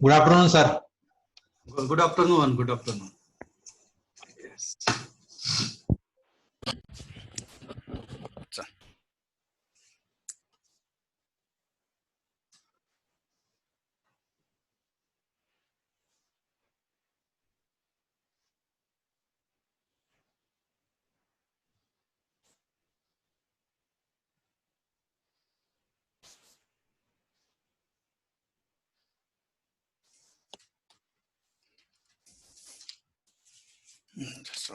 Good afternoon, sir. Good afternoon. Good afternoon. Yes. So,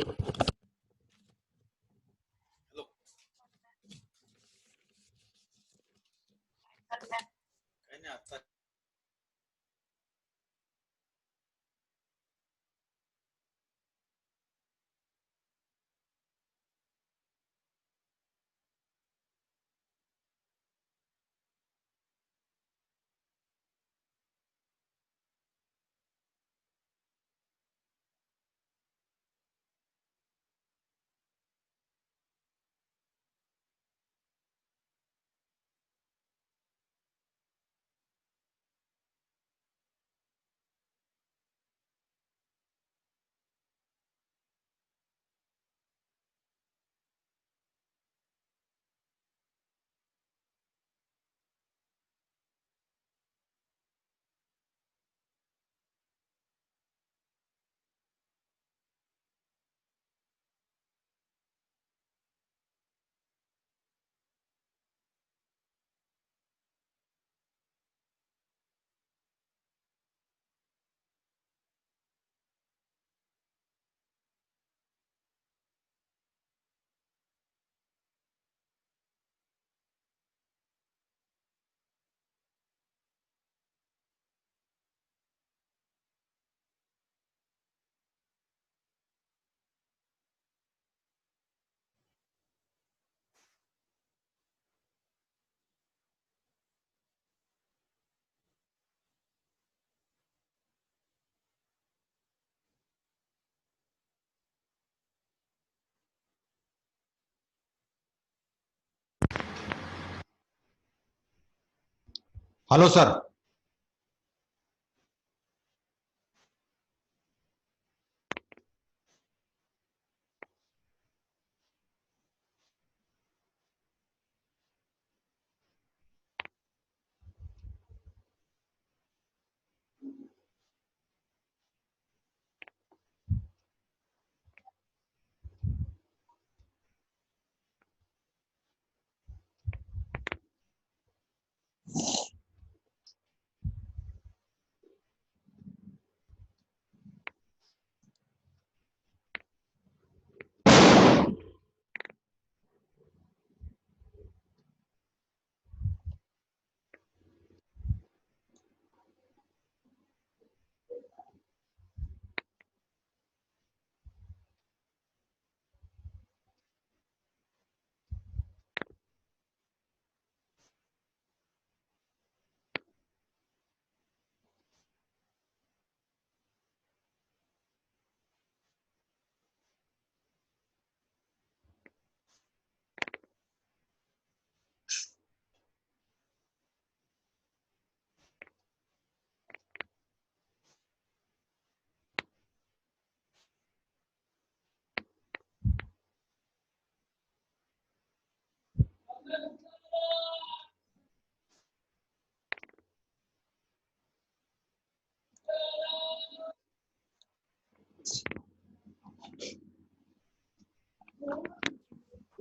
Hello. काही नाही आता Hello, sir.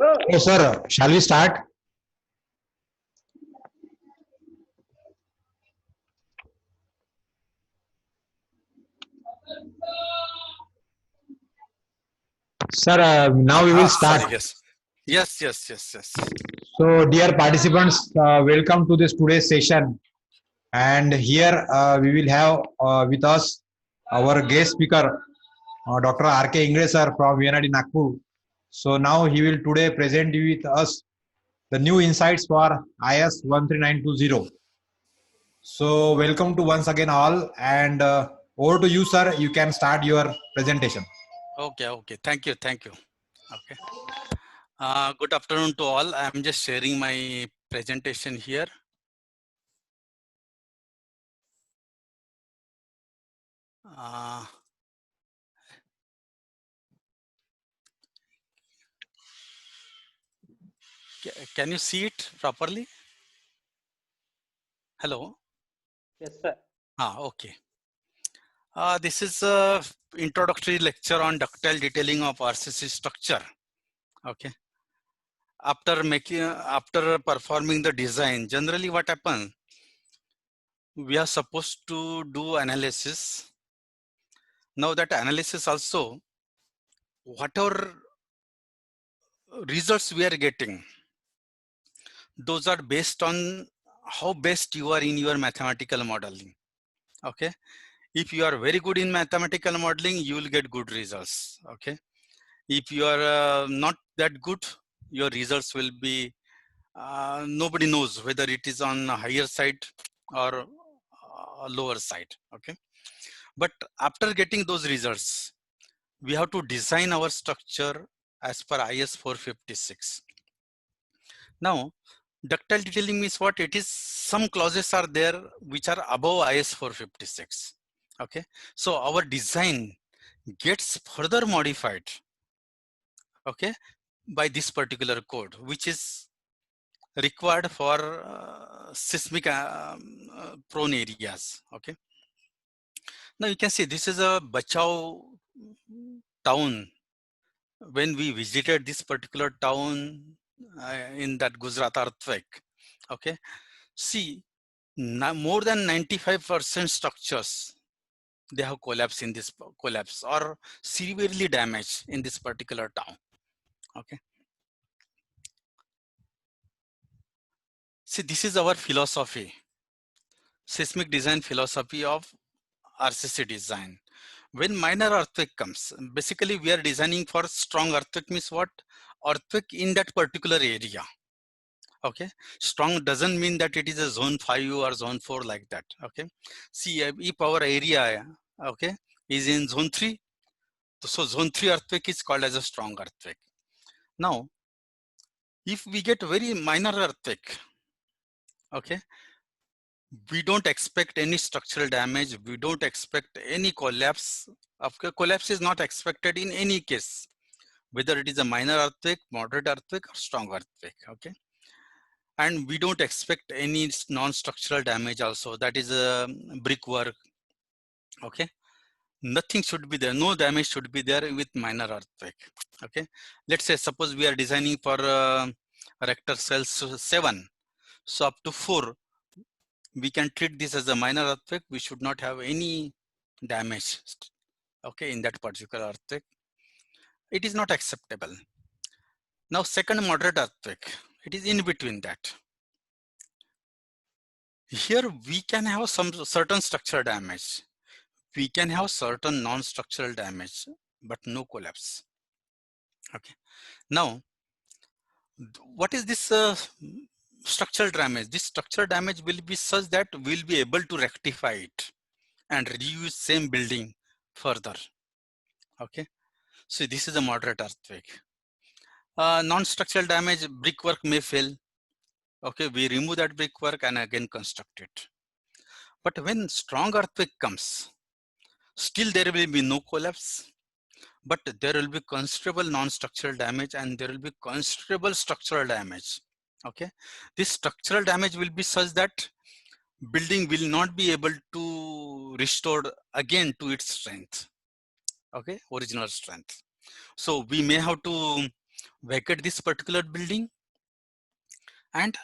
Oh, sir, shall we start? Sir, now we will start. Sorry, yes. So, dear participants, welcome to this today's session. And here we will have with us our guest speaker, Dr. R.K. Ingre sir from VNIT Nagpur. So now he will today present with us the new insights for IS 13920. So welcome to once again all, and over to you, sir. You can start your presentation. Okay. Thank you. Okay. Good afternoon to all. I'm just sharing my presentation here. Can you see it properly? Hello? Yes, sir. Okay. This is a introductory lecture on ductile detailing of RCC structure. Okay. After performing the design, generally what happens, we are supposed to do analysis. Now that analysis also, whatever results we are getting, those are based on how best you are in your mathematical modeling. Okay. If you are very good in mathematical modeling, you will get good results. Okay. If you are not that good, your results will be, nobody knows whether it is on a higher side or lower side. Okay. But after getting those results, we have to design our structure as per IS 456. Now, ductile detailing means what? It is some clauses are there which are above IS 456. Okay. So our design gets further modified, okay, by this particular code, which is required for seismic prone areas. Okay. Now you can see this is a Bachau town. When we visited this particular town in that Gujarat earthquake, okay, see, more than 95% structures, they have collapsed in this collapse or severely damaged in this particular town. Okay. See, this is our philosophy, seismic design philosophy of RCC design. When minor earthquake comes, basically we are designing for strong earthquake means what? Earthquake in that particular area. Okay. Strong doesn't mean that it is a zone 5 or zone 4 like that. Okay. See, if our area, okay, is in zone 3, so zone 3 earthquake is called as a strong earthquake. Now, if we get very minor earthquake, okay, we don't expect any structural damage. We don't expect any collapse. Collapse is not expected in any case, whether it is a minor earthquake, moderate earthquake, or strong earthquake. Okay. And we don't expect any non-structural damage also. That is a brickwork. Okay. Nothing should be there. No damage should be there with minor earthquake. Okay. Let's say, suppose we are designing for Richter cells 7. So up to 4, we can treat this as a minor earthquake. We should not have any damage, okay, in that particular earthquake. It is not acceptable. Now, second moderate earthquake, it is in between that. Here we can have some certain structural damage. We can have certain non-structural damage, but no collapse. Okay. Now, what is this structural damage? This structural damage will be such that we'll be able to rectify it and reuse same building further. Okay. So this is a moderate earthquake. Non-structural damage, brickwork may fail. Okay, we remove that brickwork and again construct it. But when strong earthquake comes, still there will be no collapse, but there will be considerable non-structural damage and there will be considerable structural damage. Okay, this structural damage will be such that building will not be able to restore again to its strength. Okay, original strength. So we may have to vacate this particular building and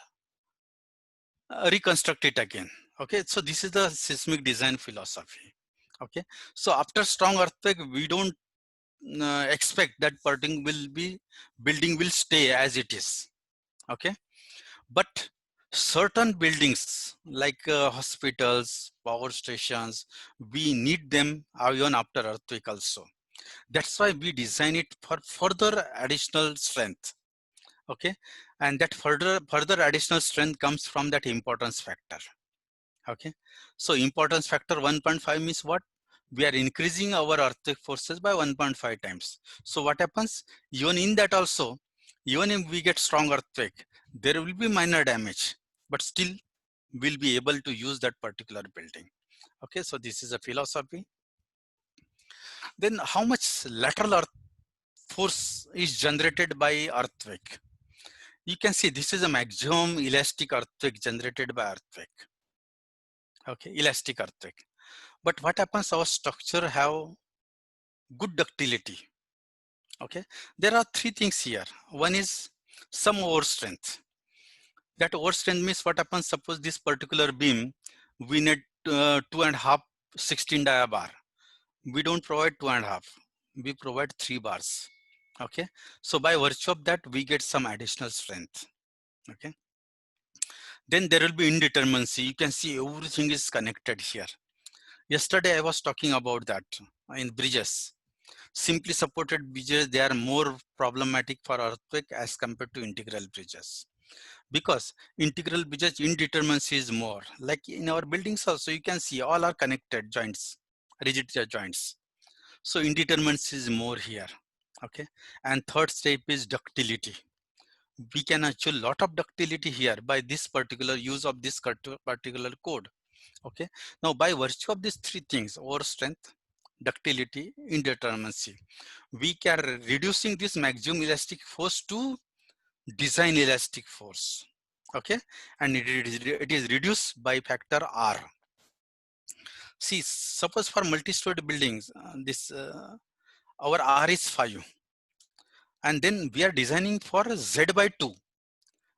reconstruct it again. Okay, so this is the seismic design philosophy. Okay, so after strong earthquake, we don't expect that building will stay as it is. Okay, but certain buildings like hospitals, power stations, we need them even after earthquake also. That's why we design it for further additional strength. Okay, and that further additional strength comes from that importance factor. Okay, so importance factor 1.5 means what? We are increasing our earthquake forces by 1.5 times. So what happens? Even in that also, even if we get strong earthquake, there will be minor damage, but still we'll be able to use that particular building. Okay, so this is a philosophy. Then how much lateral earth force is generated by earthquake? You can see this is a maximum elastic earthquake generated by earthquake. Okay, elastic earthquake. But what happens? Our structure have good ductility. Okay, there are three things here. One is some overstrength. That overstrength means what happens? Suppose this particular beam, we need 2.5 16 dia bar. We don't provide 2.5. we provide 3 bars. Okay, so by virtue of that, we get some additional strength. Okay, then there will be indeterminacy. You can see everything is connected here. Yesterday, I was talking about that in bridges. Simply supported bridges, they are more problematic for earthquake as compared to integral bridges. Because integral bridges indeterminacy is more. Like in our buildings also, you can see all are connected joints, rigid joints. So indeterminacy is more here. Okay, and third step is ductility. We can achieve a lot of ductility here by this particular use of this particular code. Okay, now by virtue of these three things, over strength, ductility, indeterminacy, we can reducing this maximum elastic force to design elastic force. Okay, and it is reduced by factor R. See, suppose for multi-story buildings, this our R is 5, and then we are designing for Z by 2,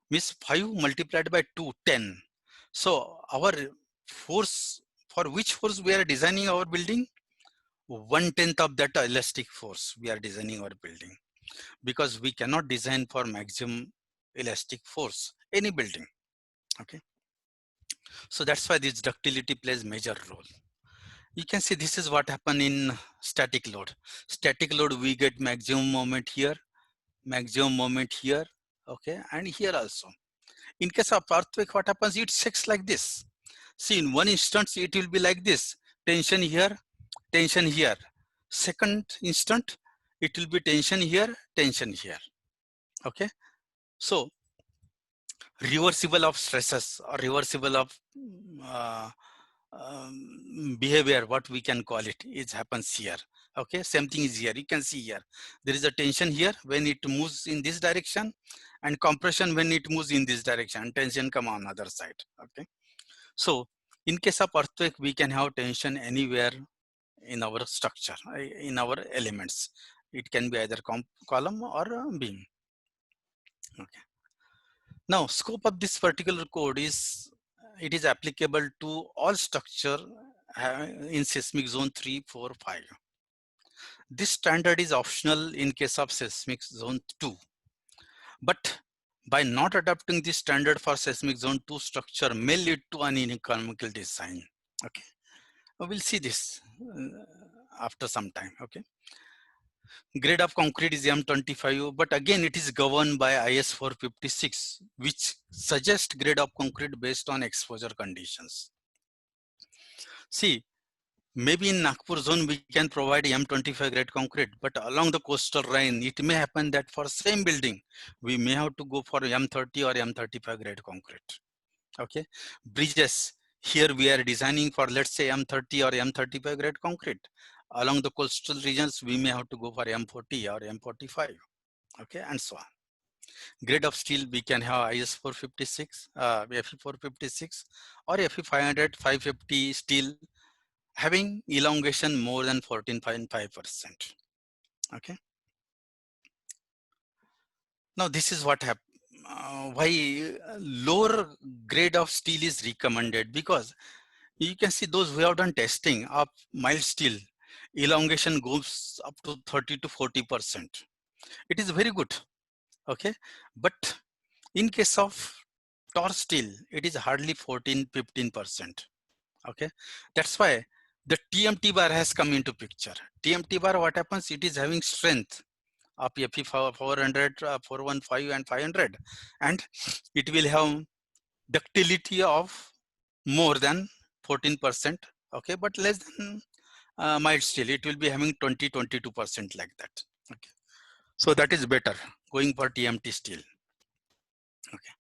means 5 multiplied by 2, 10. So our force, for which force we are designing our building? 1/10 of that elastic force we are designing our building, because we cannot design for maximum elastic force any building. Okay, so that's why this ductility plays major role. You can see this is what happen in static load. Static load, we get maximum moment here, maximum moment here, okay, and here also. In case of earthquake, what happens? It shakes like this. See, in one instance, it will be like this. Tension here, tension here. Second instant, it will be tension here, tension here. Okay. So, reversible of stresses or reversible of uh, behavior, what we can call it, it happens here. Okay. Same thing is here. You can see here. There is a tension here when it moves in this direction, and compression when it moves in this direction. Tension come on other side. Okay. So in case of earthquake, we can have tension anywhere in our structure, in our elements. It can be either column or beam. Okay. Now, scope of this particular code is, it is applicable to all structure in seismic zone 3, 4, 5. This standard is optional in case of seismic zone 2. But by not adopting this standard for seismic zone 2 structure may lead to uneconomical design. Okay. We'll see this after some time. Okay. Grade of concrete is M25, but again it is governed by IS 456, which suggests grade of concrete based on exposure conditions. See, maybe in Nagpur zone we can provide M25 grade concrete, but along the coastal line it may happen that for same building we may have to go for M30 or M35 grade concrete. Okay, bridges, here we are designing for, let's say, M30 or M35 grade concrete. Along the coastal regions we may have to go for M40 or M45. Okay, and so on. Grade of steel, we can have IS 456, FE 456 or FE 500, 550 steel having elongation more than 14.5%. Okay. Now this is what happens. Why lower grade of steel is recommended, because you can see those who have done testing of mild steel, elongation goes up to 30 to 40%. It is very good. Okay, but in case of torch steel, it is hardly 14-15%. Okay, that's why the TMT bar has come into picture. TMT bar, what happens? It is having strength of FE 400, 415 and 500, and it will have ductility of more than 14%. Okay, but less than mild steel, it will be having 20-22% like that. Okay, so that is better going for TMT steel. Okay.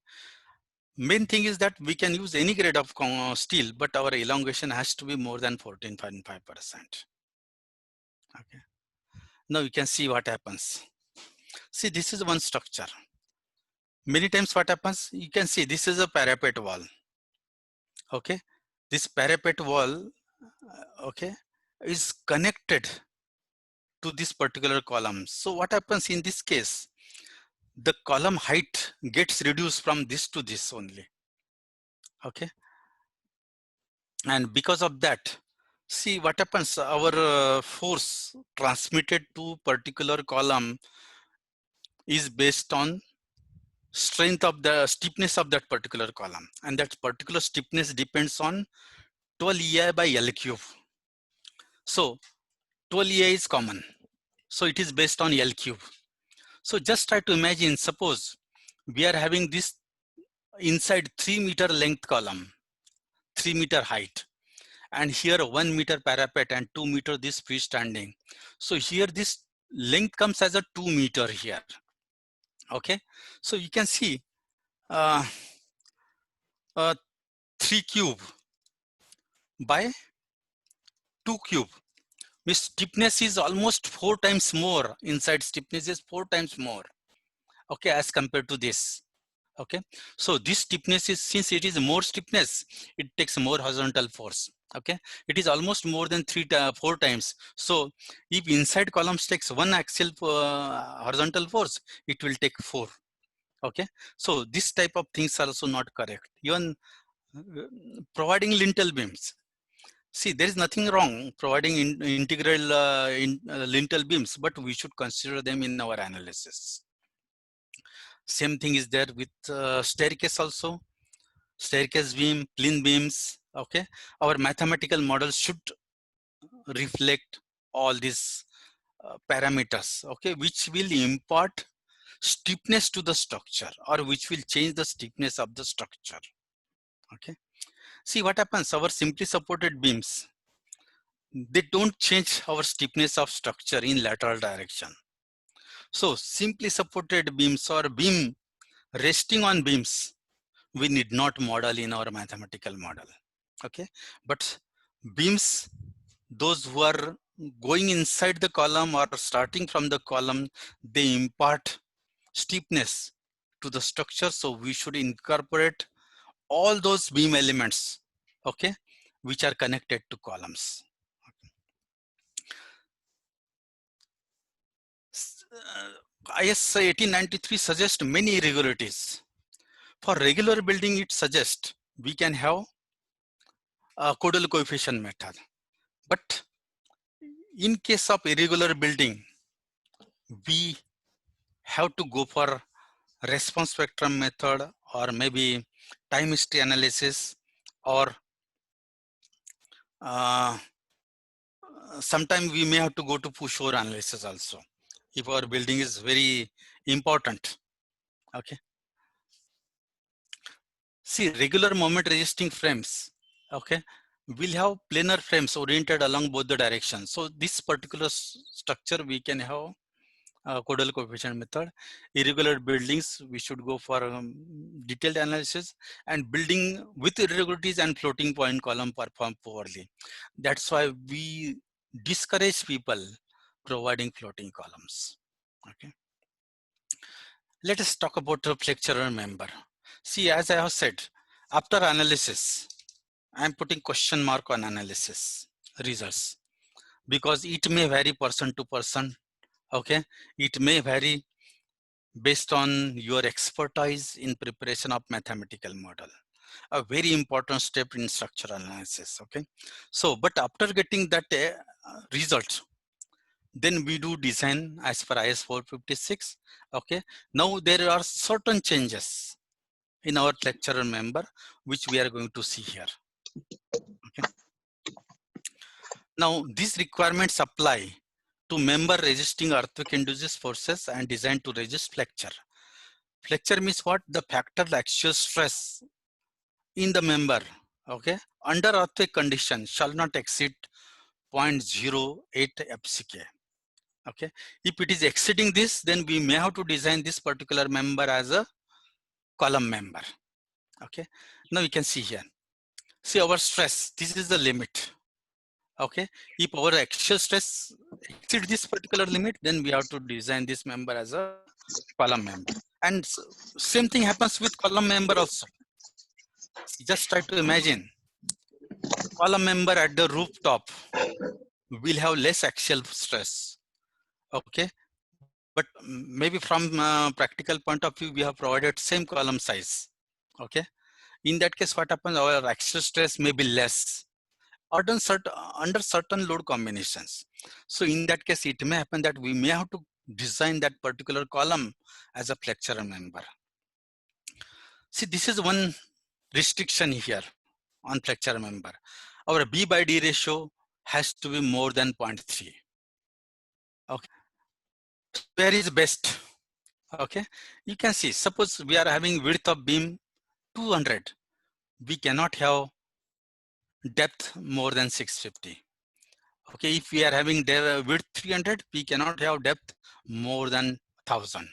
Main thing is that we can use any grade of steel, but our elongation has to be more than 14.5%. Okay. Now you can see what happens. See, this is one structure. Many times what happens, you can see this is a parapet wall. Okay. This parapet wall, okay, is connected to this particular column. So what happens in this case? The column height gets reduced from this to this only. Okay. And because of that, See what happens, our force transmitted to particular column is based on strength of the stiffness of that particular column, and that particular stiffness depends on 12 EI by L cube. So 12 EI is common, so it is based on L cube. So just try to imagine, suppose we are having this inside 3-meter length column, 3-meter height, and here 1-meter parapet and 2-meter this freestanding. So here this length comes as a 2-meter here. Okay, so you can see uh, 3 cube by 2 cube. Means stiffness is almost 4 times more. Inside stiffness is 4 times more. Okay, as compared to this. Okay, so this stiffness is, since it is more stiffness, it takes more horizontal force. Okay, it is almost more than 4 times. So if inside columns takes 1 axial horizontal force, it will take 4. Okay, so this type of things are also not correct. Even providing lintel beams, see, there is nothing wrong providing integral lintel beams, but we should consider them in our analysis. Same thing is there with staircase also. Staircase beam, plinth beams. Okay, our mathematical models should reflect all these parameters. Okay, which will impart stiffness to the structure, or which will change the stiffness of the structure. Okay, see what happens. Our simply supported beams, they don't change our stiffness of structure in lateral direction. So simply supported beams or beam resting on beams, we need not model in our mathematical model. Okay, but beams, those who are going inside the column or starting from the column, they impart stiffness to the structure. So we should incorporate all those beam elements, okay, which are connected to columns. IS 1893 suggests many irregularities. For regular building, it suggests we can have a Codal coefficient method. But in case of irregular building, we have to go for response spectrum method, or maybe time history analysis, or sometime we may have to go to push-over analysis also, if our building is very important. Okay. See, regular moment resisting frames, okay, will have planar frames oriented along both the directions. So this particular structure we can have Codal coefficient method. Irregular buildings, we should go for detailed analysis, and building with irregularities and floating point column perform poorly. That's why we discourage people providing floating columns. Okay. Let us talk about the flexural member. See, as I have said, after analysis, I am putting question mark on analysis results, because it may vary person to person. Okay, it may vary based on your expertise in preparation of mathematical model, a very important step in structural analysis. Okay, so but after getting that result, then we do design as per IS 456. Okay, now there are certain changes in our lecturer member which we are going to see here. Okay, now these requirements apply to member resisting earthquake induces forces and designed to resist flexure. Flexure means what? The factor axial stress in the member, okay, under earthquake condition shall not exceed 0.08 FCK. Okay, if it is exceeding this, then we may have to design this particular member as a column member. Okay, now you can see here. See our stress, this is the limit. Okay, if our axial stress exceeds this particular limit, then we have to design this member as a column member. And same thing happens with column member also. Just try to imagine, column member at the rooftop will have less axial stress. Okay, but maybe from practical point of view, we have provided same column size. Okay, in that case, what happens? Our axial stress may be less, under certain load combinations. So in that case, it may happen that we may have to design that particular column as a flexure member. See, this is one restriction here on flexure member. Our B by D ratio has to be more than 0.3. Okay, where is best? Okay, you can see, suppose we are having width of beam 200, we cannot have depth more than 650. Okay, if we are having width 300, we cannot have depth more than 1000,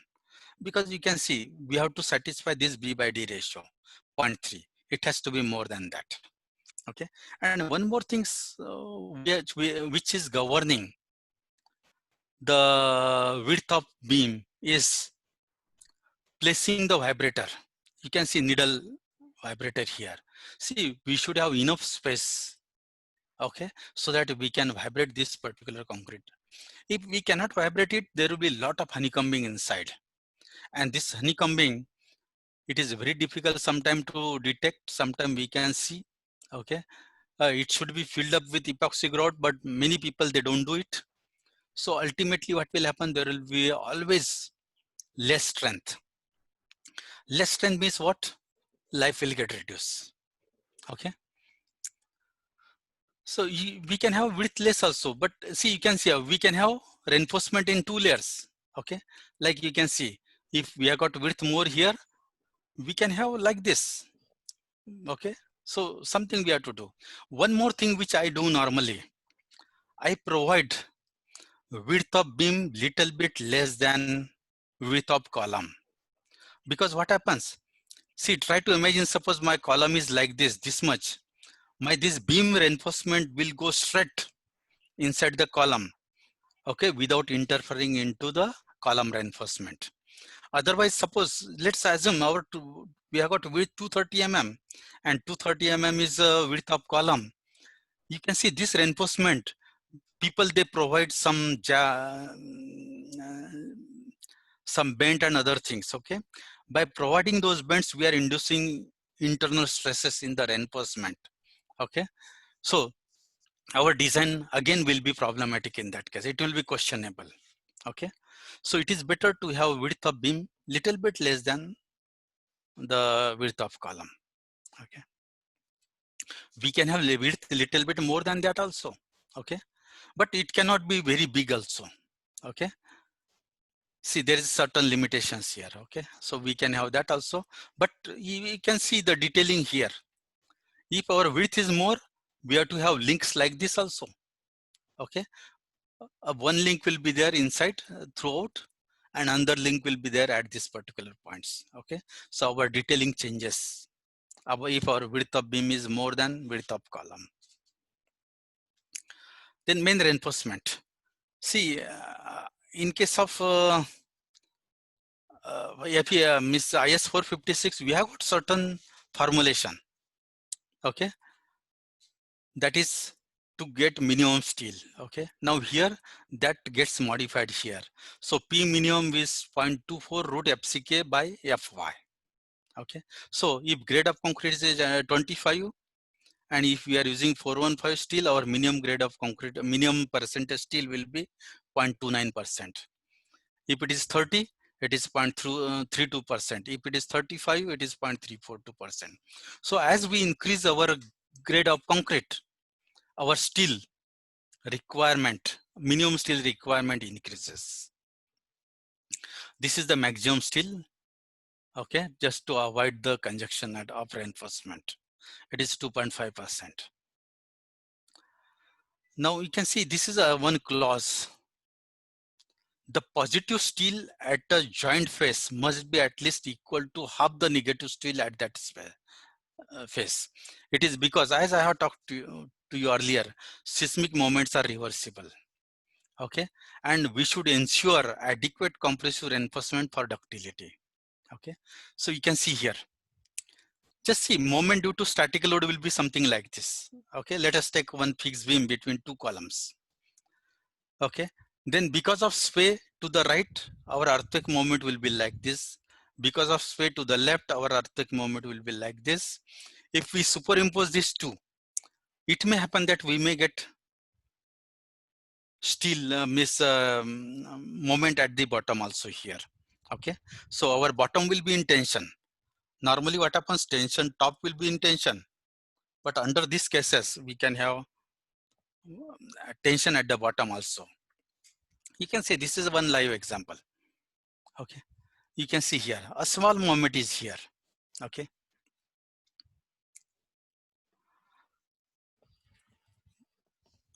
because you can see we have to satisfy this B by D ratio 0.3. It has to be more than that. Okay, and one more thing which is governing the width of beam is placing the vibrator. You can see needle vibrator here. See, we should have enough space, okay, so that we can vibrate this particular concrete. If we cannot vibrate it, there will be a lot of honeycombing inside. And this honeycombing, it is very difficult sometimes to detect, sometimes we can see, okay. It should be filled up with epoxy grout, but many people, they don't do it. So ultimately what will happen, there will be always less strength. Less strength means what? Life will get reduced, okay. So we can have width less also, but see, you can see we can have reinforcement in 2 layers, okay. Like you can see, if we have got width more here, we can have like this, okay. So something we have to do. One more thing which I do normally, I provide width of beam little bit less than width of column. Because what happens? See, try to imagine, suppose my column is like this much. This beam reinforcement will go straight inside the column, okay, without interfering into the column reinforcement. Otherwise, suppose, let's assume we have got width 230 mm and 230 mm is width of column. You can see this reinforcement, people, they provide some bend and other things, okay. By providing those bends, we are inducing internal stresses in the reinforcement, okay. So our design again will be problematic in that case. It will be questionable, okay. So it is better to have width of beam little bit less than the width of column, okay. We can have width little bit more than that also, okay, but it cannot be very big also, okay. See, there is certain limitations here, okay. So we can have that also, but you can see the detailing here. If our width is more, we have to have links like this also, okay. One link will be there inside throughout, and another link will be there at this particular points, okay. So our detailing changes if our width of beam is more than width of column. Then main reinforcement. See, in case of Miss IS 456, we have got certain formulation, okay, that is to get minimum steel, okay. Now here that gets modified here. So P minimum is 0.24 root FCK by Fy, okay. So if grade of concrete is 25, and if we are using 415 steel, our minimum grade of concrete, minimum percentage steel will be 0.29%. If it is 30, it is 0.32%. If it is 35, it is 0.342%. So as we increase our grade of concrete, our steel requirement, minimum steel requirement increases. This is the maximum steel, okay, just to avoid the conjunction of reinforcement. It is 2.5%. Now you can see this is one clause. The positive steel at the joint face must be at least equal to half the negative steel at that face. It is because, as I have talked to you earlier, seismic moments are reversible, okay, and we should ensure adequate compressive reinforcement for ductility, okay. So you can see here, just see, moment due to static load will be something like this, okay. Let us take one fixed beam between two columns, okay. Then because of sway to the right, our earthquake moment will be like this. Because of sway to the left, our earthquake moment will be like this. If we superimpose these two, it may happen that we may get still miss moment at the bottom also here. Okay, so our bottom will be in tension. Normally what happens, tension top will be in tension, but under these cases we can have tension at the bottom also. You can say this is one live example. Okay, you can see here a small moment is here. Okay,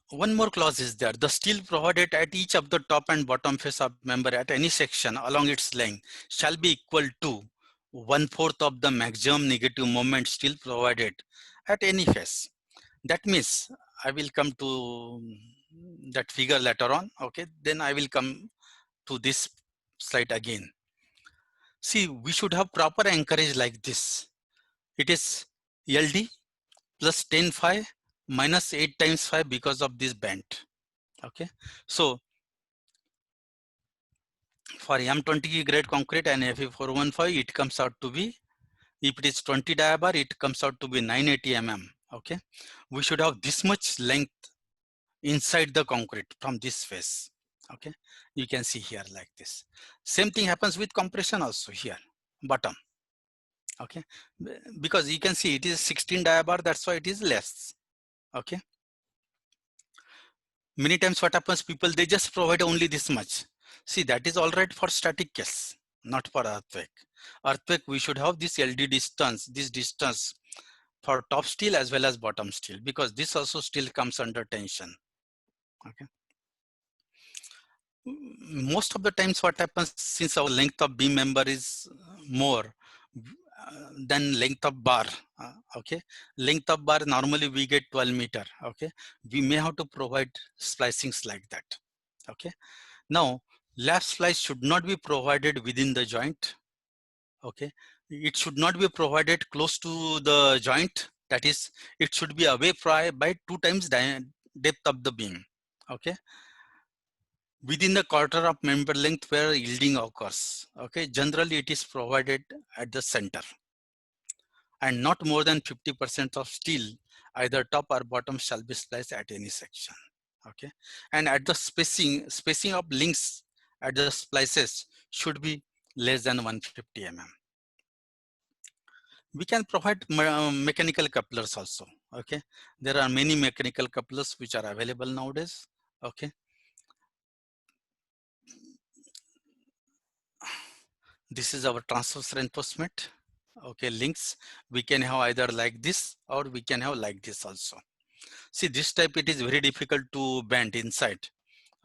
one more clause is there. The steel provided at each of the top and bottom face of member at any section along its length shall be equal to 1/4 of the maximum negative moment steel provided at any face. That means I will come to that figure later on. Okay, then I will come to this slide again. See, we should have proper anchorage like this. It is LD plus 10 phi minus 8 times phi because of this bend. Okay, so for M20 grade concrete and Fe415, it comes out to be, if it is 20 diabar, it comes out to be 980 mm. Okay, we should have this much length inside the concrete from this face. Okay, you can see here like this. Same thing happens with compression also here, bottom. Okay, because you can see it is 16 diabar, that's why it is less. Okay, many times what happens, people they just provide only this much. See, that is all right for static case, not for earthquake. Earthquake we should have this LD distance, this distance for top steel as well as bottom steel, because this also still comes under tension. Okay, most of the times what happens, since our length of beam member is more than length of bar, okay, length of bar normally we get 12 meter. Okay, we may have to provide splicings like that. Okay, now lap splice should not be provided within the joint. Okay, it should not be provided close to the joint, that is it should be away by 2 times depth of the beam. Okay, within the quarter of member length where yielding occurs. Okay, generally it is provided at the center, and not more than 50% of steel, either top or bottom, shall be spliced at any section. Okay, and at the spacing of links at the splices should be less than 150 mm. We can provide mechanical couplers also. Okay, there are many mechanical couplers which are available nowadays. Okay, this is our transverse reinforcement. Okay, links we can have either like this or we can have like this also. See, this type it is very difficult to bend inside.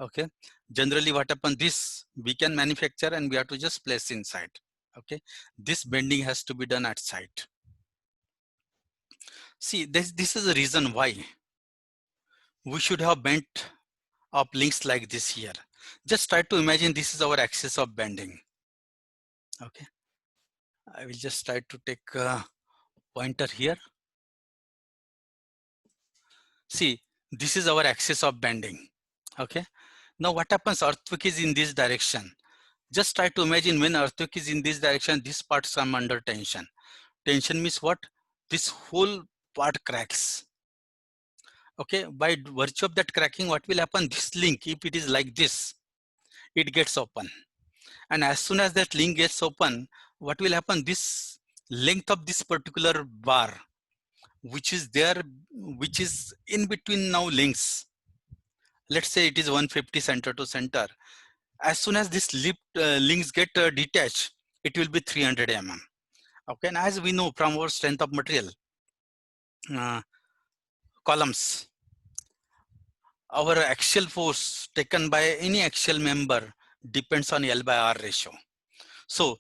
Okay, generally what happens, this we can manufacture and we have to just place inside. Okay, this bending has to be done at site. See, this is the reason why we should have bent up links like this here. Just try to imagine this is our axis of bending. Okay, I will just try to take a pointer here. See, this is our axis of bending. Okay, now what happens, earthquake is in this direction. Just try to imagine when earthquake is in this direction, this part come under tension. Tension means what? This whole part cracks. Okay, by virtue of that cracking, what will happen? This link, if it is like this, it gets open. And as soon as that link gets open, what will happen? This length of this particular bar, which is there, which is in between now links. Let's say it is 150 center to center. As soon as this links get detached, it will be 300 mm. Okay, and as we know from our strength of material, columns, our axial force taken by any axial member depends on L by R ratio. So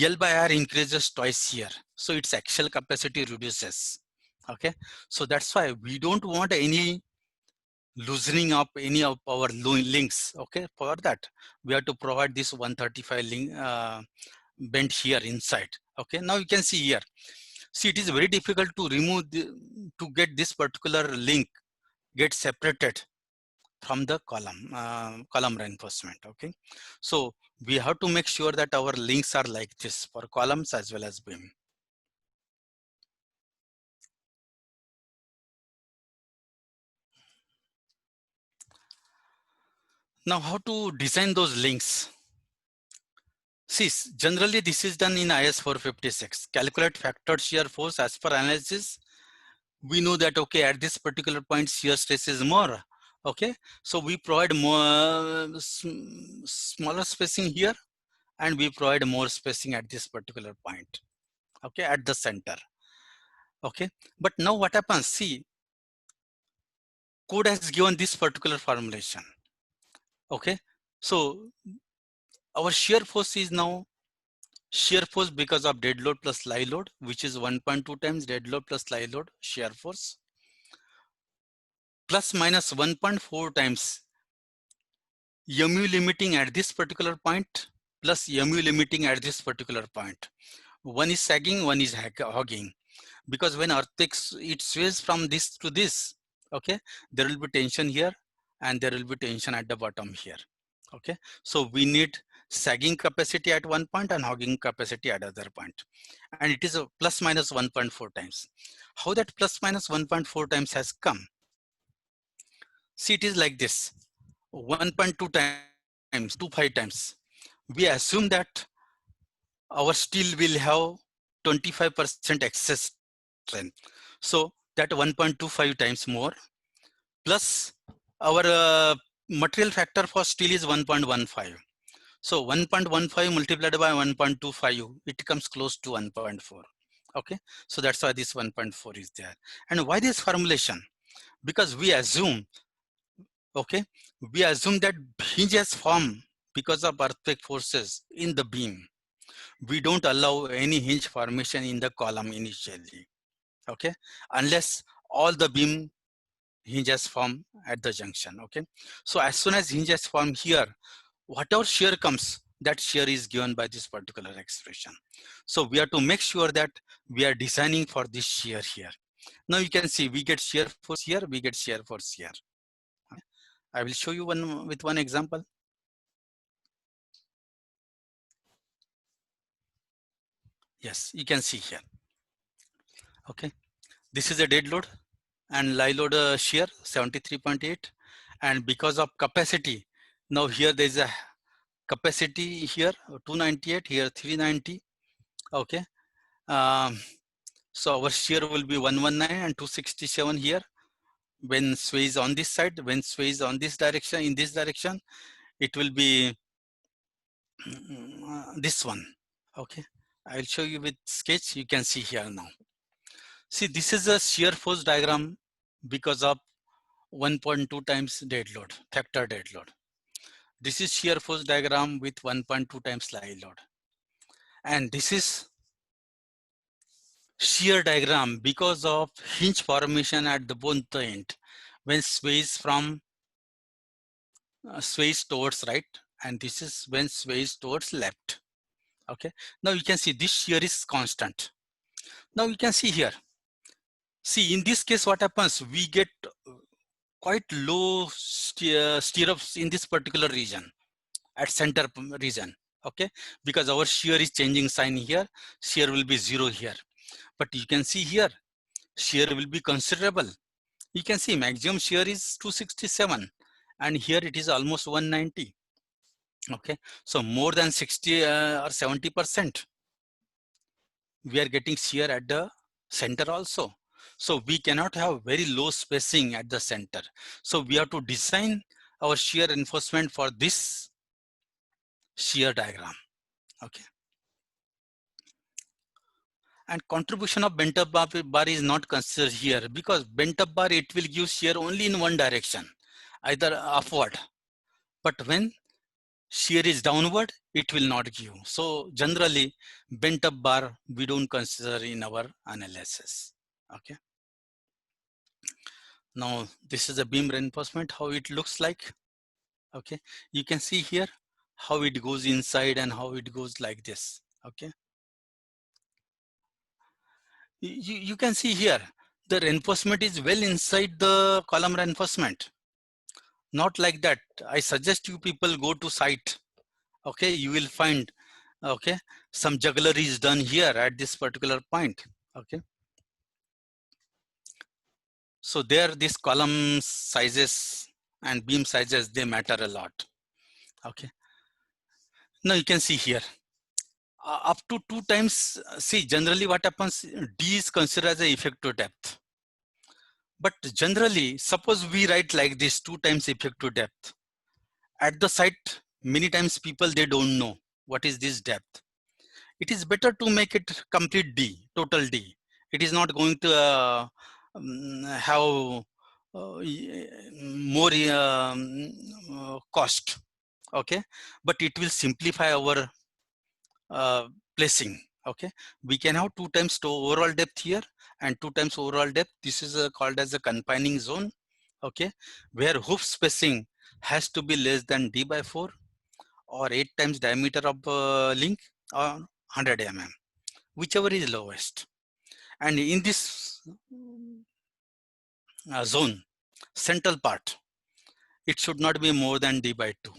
L by R increases twice here, so its axial capacity reduces. Okay, so that's why we don't want any loosening up any of our links. Okay, for that we have to provide this 135 link bent here inside. Okay, now you can see here. See, it is very difficult to remove to get this particular link get separated from the column reinforcement. Okay, so we have to make sure that our links are like this for columns as well as beam. Now, how to design those links? See, generally this is done in IS 456. Calculate factored shear force as per analysis. We know that, okay, at this particular point, shear stress is more. Okay, so we provide more smaller spacing here, and we provide more spacing at this particular point. Okay, at the center. Okay, but now what happens? See, code has given this particular formulation. Okay, so our shear force is now shear force because of dead load plus live load, which is 1.2 times dead load plus live load shear force, plus minus 1.4 times mu limiting at this particular point plus mu limiting at this particular point. One is sagging, one is hogging. Because when earthquake it sways from this to this, okay, there will be tension here and there will be tension at the bottom here. Okay, so we need sagging capacity at one point and hogging capacity at other point, and it is a plus minus 1.4 times. How that plus minus 1.4 times has come? See, it is like this: 1.2 times, 2.5 times. We assume that our steel will have 25% excess strength. So that 1.25 times more, plus our material factor for steel is 1.15. So 1.15 multiplied by 1.25, it comes close to 1.4. Okay, so that's why this 1.4 is there. And why this formulation? Because we assume, okay, we assume that hinges form because of earthquake forces in the beam. We don't allow any hinge formation in the column initially, okay, unless all the beam hinges form at the junction. Okay, so as soon as hinges form here, whatever shear comes, that shear is given by this particular expression. So we have to make sure that we are designing for this shear here. Now you can see we get shear force here, we get shear force here. I will show you one with one example. Yes, you can see here. Okay, this is a dead load and live load shear 73.8, and because of capacity, now here there is a capacity here 298, here 390. Okay, so our shear will be 119 and 267 here. When sway is on this side, when sway is on this direction, in this direction, it will be this one. Okay, I'll show you with sketch. You can see here now. See, this is a shear force diagram because of 1.2 times dead load, factor dead load. This is shear force diagram with 1.2 times live load. And this is shear diagram because of hinge formation at the both the end when sways from sways towards right, and this is when sways towards left. Okay, now you can see this shear is constant. Now you can see here, see in this case what happens, we get quite low stirrups in this particular region at center region. Okay, because our shear is changing sign here, shear will be 0 here, but you can see here shear will be considerable. You can see maximum shear is 267 and here it is almost 190. Okay, so more than 60 or 70% we are getting shear at the center also. So we cannot have very low spacing at the center. So we have to design our shear reinforcement for this shear diagram. Okay, and contribution of bent up bar is not considered here because bent up bar, it will give shear only in one direction, either upward. But when shear is downward, it will not give. So generally bent up bar we don't consider in our analysis. Okay, now this is a beam reinforcement, how it looks like. Okay, you can see here how it goes inside and how it goes like this. Okay, you can see here the reinforcement is well inside the column reinforcement. Not like that. I suggest you people go to site. Okay, you will find, okay, some jugglery is done here at this particular point. Okay, so there these column sizes and beam sizes, they matter a lot. Okay. Now you can see here. Up to 2 times, see generally what happens, D is considered as a effective depth. But generally, suppose we write like this, 2 times effective depth. At the site, many times people, they don't know what is this depth. It is better to make it complete D, total D. It is not going to have more cost, okay? But it will simplify our placing, okay? We can have 2 times to overall depth here and 2 times overall depth. This is called as a confining zone, okay? Where hoof spacing has to be less than D by 4 or 8 times diameter of link or 100 mm, whichever is lowest. And in this zone, central part, it should not be more than D by 2,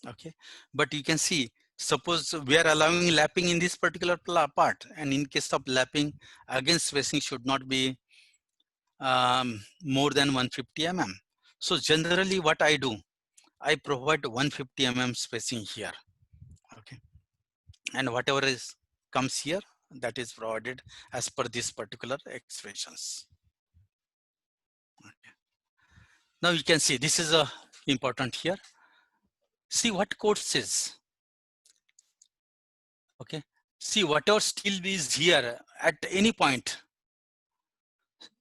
okay? But you can see, suppose we are allowing lapping in this particular part, and in case of lapping, again spacing should not be more than 150 mm. So generally what I do, I provide 150 mm spacing here, okay? And whatever is comes here, that is provided as per this particular expressions. Okay. Now you can see this is important here. See what code says. Okay. See whatever steel is here at any point.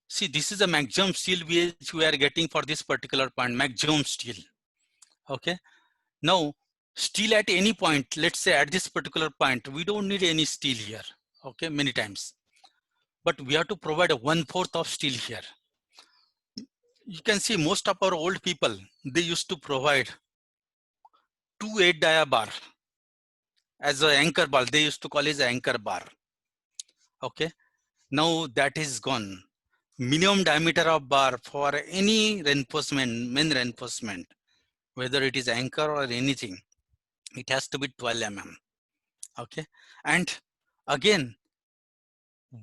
See, this is the maximum steel which we are getting for this particular point, maximum steel. Okay. Now, steel at any point, let's say at this particular point, we don't need any steel here. Okay, many times. But we have to provide a 1/4 of steel here. You can see most of our old people, they used to provide 2 8 dia bar as an anchor bar. They used to call it an anchor bar. Okay. Now that is gone. Minimum diameter of bar for any reinforcement, main reinforcement, whether it is anchor or anything, it has to be 12 mm. Okay. And again,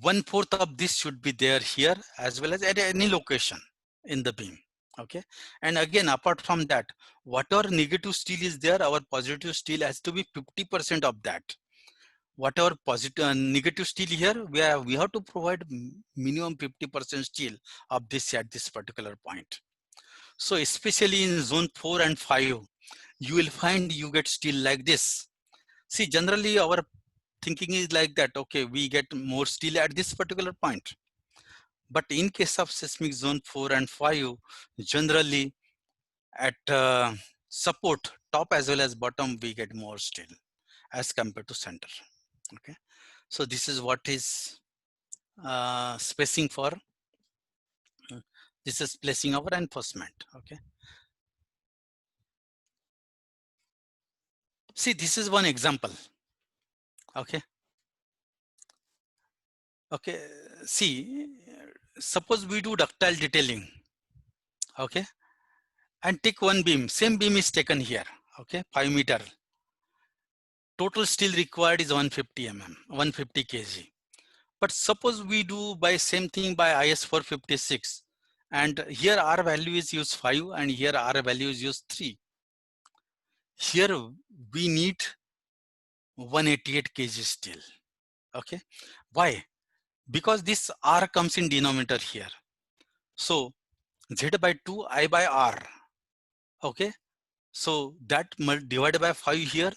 1/4 of this should be there here as well as at any location in the beam. Okay. And again, apart from that, whatever negative steel is there, our positive steel has to be 50% of that. Whatever positive negative steel here, we have to provide minimum 50% steel of this at this particular point. So especially in zone 4 and 5, you will find you get steel like this. See, generally our thinking is like that, okay, we get more steel at this particular point. But in case of seismic zone 4 and 5, generally at support, top as well as bottom, we get more steel as compared to center. Okay. So this is what is spacing for, this is placing our reinforcement. Okay. See, this is one example. Okay. Okay. See, suppose we do ductile detailing. Okay. And take one beam, same beam is taken here. Okay. 5 meter. Total steel required is 150 mm, 150 kg. But suppose we do by same thing by IS 456, and here R value is used 5 and here R value is used 3. Here we need 188 kg steel. Okay. Why? Because this R comes in denominator here. So Z by 2, I by R. Okay. So that divided by 5 here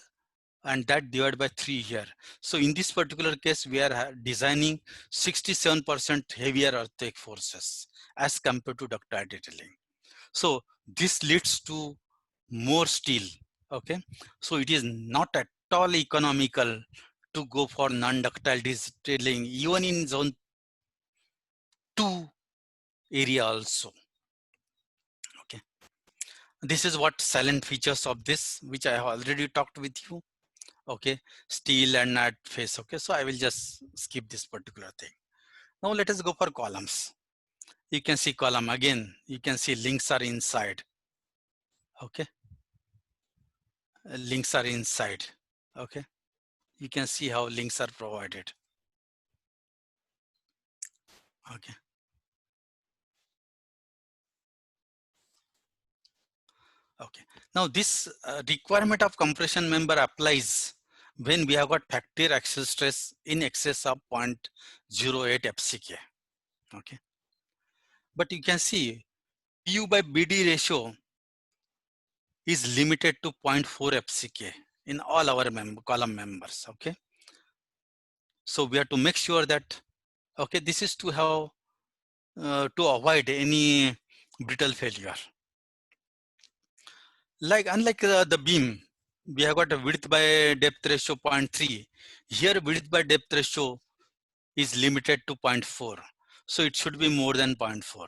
and that divided by 3 here. So in this particular case, we are designing 67% heavier earthquake forces as compared to ductile detailing. So this leads to more steel. Okay. So it is not at all economical to go for non-ductile detailing, even in zone 2 area also. Okay. This is what silent features of this, which I have already talked with you. Okay, steel and nut face. Okay, so I will just skip this particular thing. Now let us go for columns. You can see column again. You can see links are inside. Okay, links are inside. Okay, you can see how links are provided. Okay. Okay. Now this requirement of compression member applies when we have got factor axial stress in excess of 0.08 FCK. Okay, but you can see PU by BD ratio is limited to 0.4 FCK in all our column members. Okay, so we have to make sure that, okay, this is to have to avoid any brittle failure. Like unlike the beam, we have got a width by depth ratio 0.3. Here width by depth ratio is limited to 0.4. So it should be more than 0.4.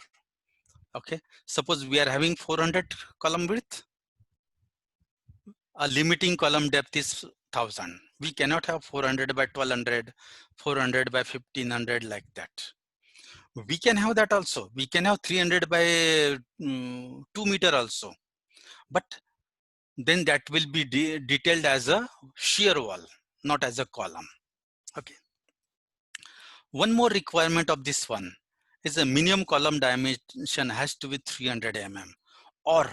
Okay. Suppose we are having 400 column width. A limiting column depth is 1000. We cannot have 400 by 1200, 400 by 1500 like that. We can have that also. We can have 300 by 2 meter also. But then that will be detailed as a shear wall, not as a column. Okay. One more requirement of this one is a minimum column dimension has to be 300 mm or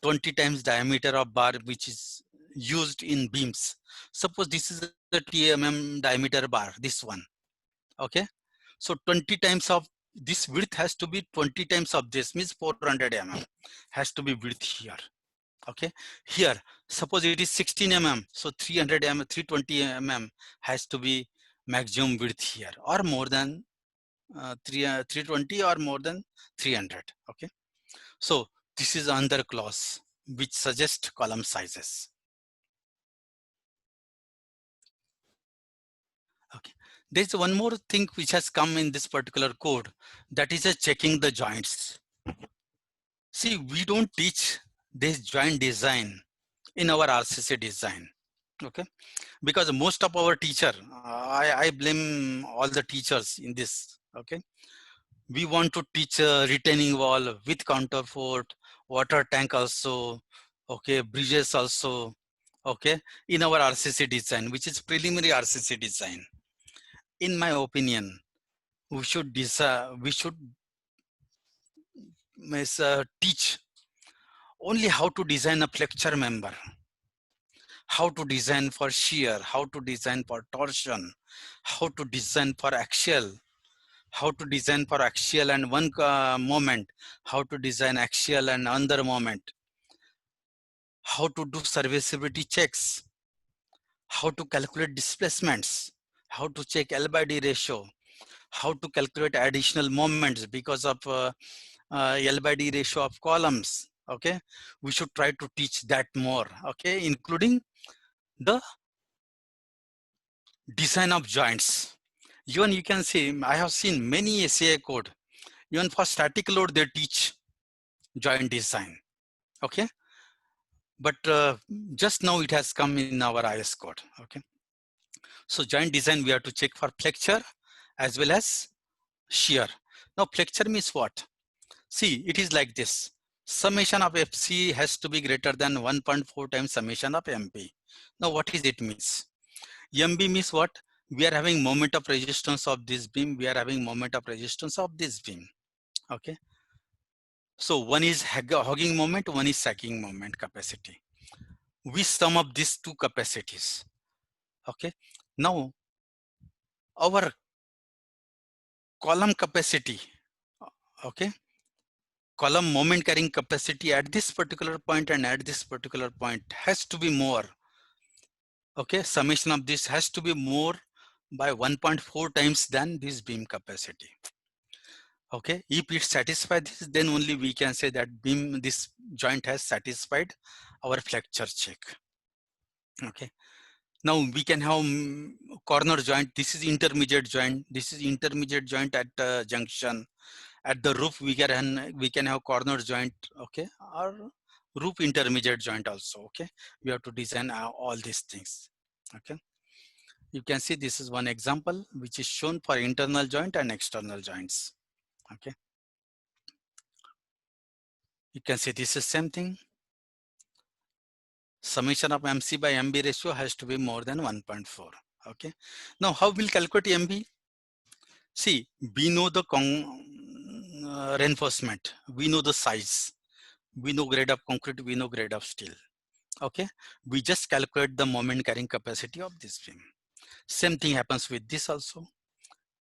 20 times diameter of bar which is used in beams. Suppose this is a 20 mm diameter bar, this one. Okay. So 20 times of this width has to be 20 times of this, means 400 mm has to be width here. Okay, here suppose it is 16 mm, so 300 mm, 320 mm has to be maximum width here, or more than 320 or more than 300. Okay, so this is another clause which suggests column sizes. Okay, there's one more thing which has come in this particular code, that is a checking the joints. See, we don't teach this joint design in our RCC design. Okay, because most of our teacher, I blame all the teachers in this. Okay, we want to teach a retaining wall with counterfort, water tank also, okay, bridges also, okay, in our RCC design, which is preliminary RCC design. In my opinion, we should teach only how to design a flexure member, how to design for shear, how to design for torsion, how to design for axial, how to design for axial and one moment, how to design axial and another moment, how to do serviceability checks, how to calculate displacements, how to check L by D ratio, how to calculate additional moments because of L by D ratio of columns. Okay, we should try to teach that more. Okay, including the design of joints. Even you can see, I have seen many SAI code, even for static load, they teach joint design. Okay. But just now it has come in our IS code. Okay. So joint design, we have to check for flexure as well as shear. Now flexure means what? See, it is like this. Summation of FC has to be greater than 1.4 times summation of MP. Now what is it means? MB means what? We are having moment of resistance of this beam. We are having moment of resistance of this beam. Okay. So one is hogging moment, one is sacking moment capacity. We sum up these two capacities. Okay. Now our column capacity, okay, column moment carrying capacity at this particular point and at this particular point has to be more. Okay, summation of this has to be more by 1.4 times than this beam capacity. Okay, if it satisfies this, then only we can say that beam, this joint has satisfied our flexure check. Okay, now we can have corner joint. This is intermediate joint. This is intermediate joint at junction. At the roof, we can have corner joint. Okay, or roof intermediate joint also. Okay, we have to design all these things. Okay, you can see this is one example which is shown for internal joint and external joints. Okay, you can see this is same thing. Summation of MC by MB ratio has to be more than 1.4. Okay, now how we'll calculate MB? See, we know the reinforcement, we know the size. we know grade of concrete, we know grade of steel. Okay, we just calculate the moment carrying capacity of this beam. Same thing happens with this also.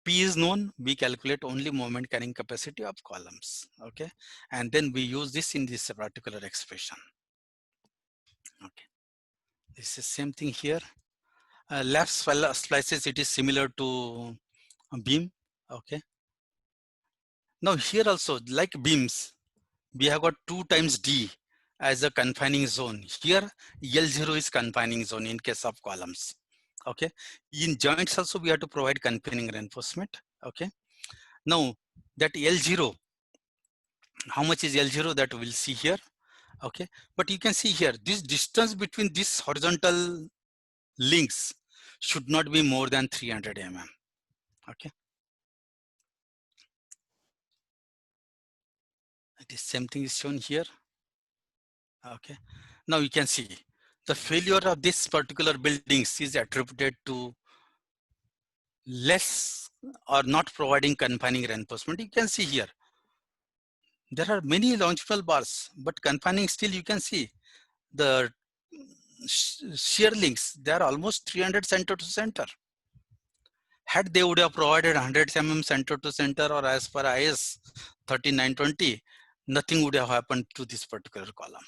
P is known, we calculate only moment carrying capacity of columns. Okay, and then we use this in this particular expression. Okay, this is same thing here. Lap splices, it is similar to a beam. Okay, now here also, like beams, we have got 2 times D as a confining zone. Here L0 is confining zone in case of columns. Okay, in joints also we have to provide confining reinforcement. Okay, now that L0, how much is L0, that we'll see here. Okay, but you can see here this distance between these horizontal links should not be more than 300 mm. Okay, the same thing is shown here. Okay, now you can see the failure of this particular buildings is attributed to less or not providing confining reinforcement. You can see here there are many longitudinal bars, but confining still you can see the shear links, they are almost 300 center to center. Had they would have provided 100 mm center to center, or as per IS 13920, nothing would have happened to this particular column.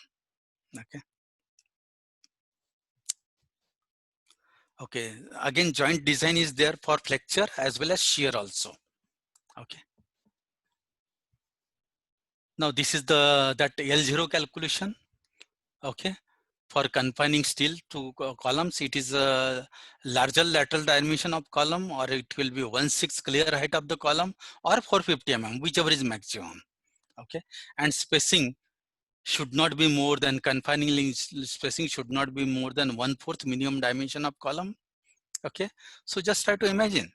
Okay. Okay, again joint design is there for flexure as well as shear also. Okay. Now this is that L0 calculation. Okay. For confining steel to columns, it is a larger lateral dimension of column, or it will be 1/6 clear height of the column, or 450 mm, whichever is maximum. Okay. And spacing should not be more than, confining link spacing should not be more than 1/4 minimum dimension of column. Okay. So just try to imagine.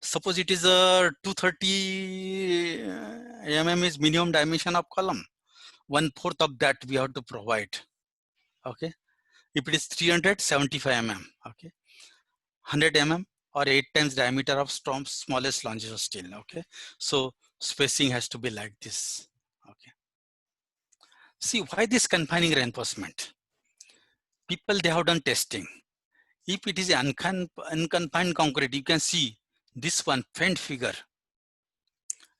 Suppose it is a 230 mm is minimum dimension of column. 1/4 of that we have to provide. Okay. If it is 375 mm, okay, 100 mm or 8 times diameter of smallest longitudinal steel. Okay. So spacing has to be like this. Okay. See why this confining reinforcement? People, they have done testing. If it is unconfined concrete, you can see this one faint figure.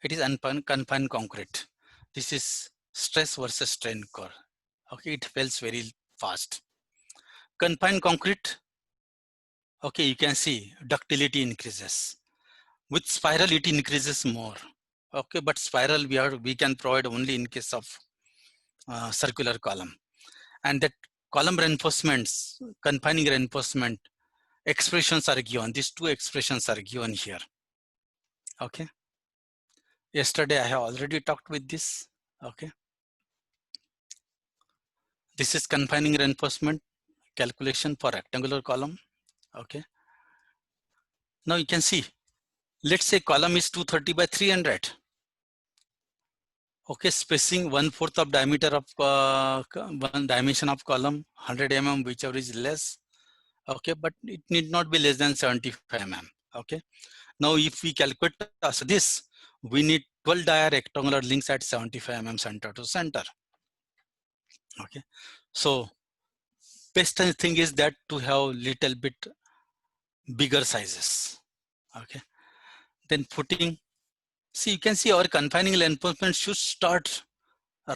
It is unconfined concrete. This is stress versus strain curve. Okay, it fails very fast. Confined concrete, okay, you can see ductility increases. With spiral, it increases more. Okay, but spiral we can provide only in case of circular column. And that column reinforcements, confining reinforcement expressions are given. These two expressions are given here. Okay. Yesterday I have already talked with this. Okay. This is confining reinforcement calculation for rectangular column. Okay. Now you can see, let's say column is 230 by 300. Okay, spacing 1/4 of diameter of one dimension of column, 100 mm, whichever is less. Okay, but it need not be less than 75 mm. Okay. Now if we calculate as this, we need 12 dia rectangular links at 75 mm center to center. Okay. So best thing is that to have little bit bigger sizes. Okay. Then footing. See, you can see our confining reinforcement should start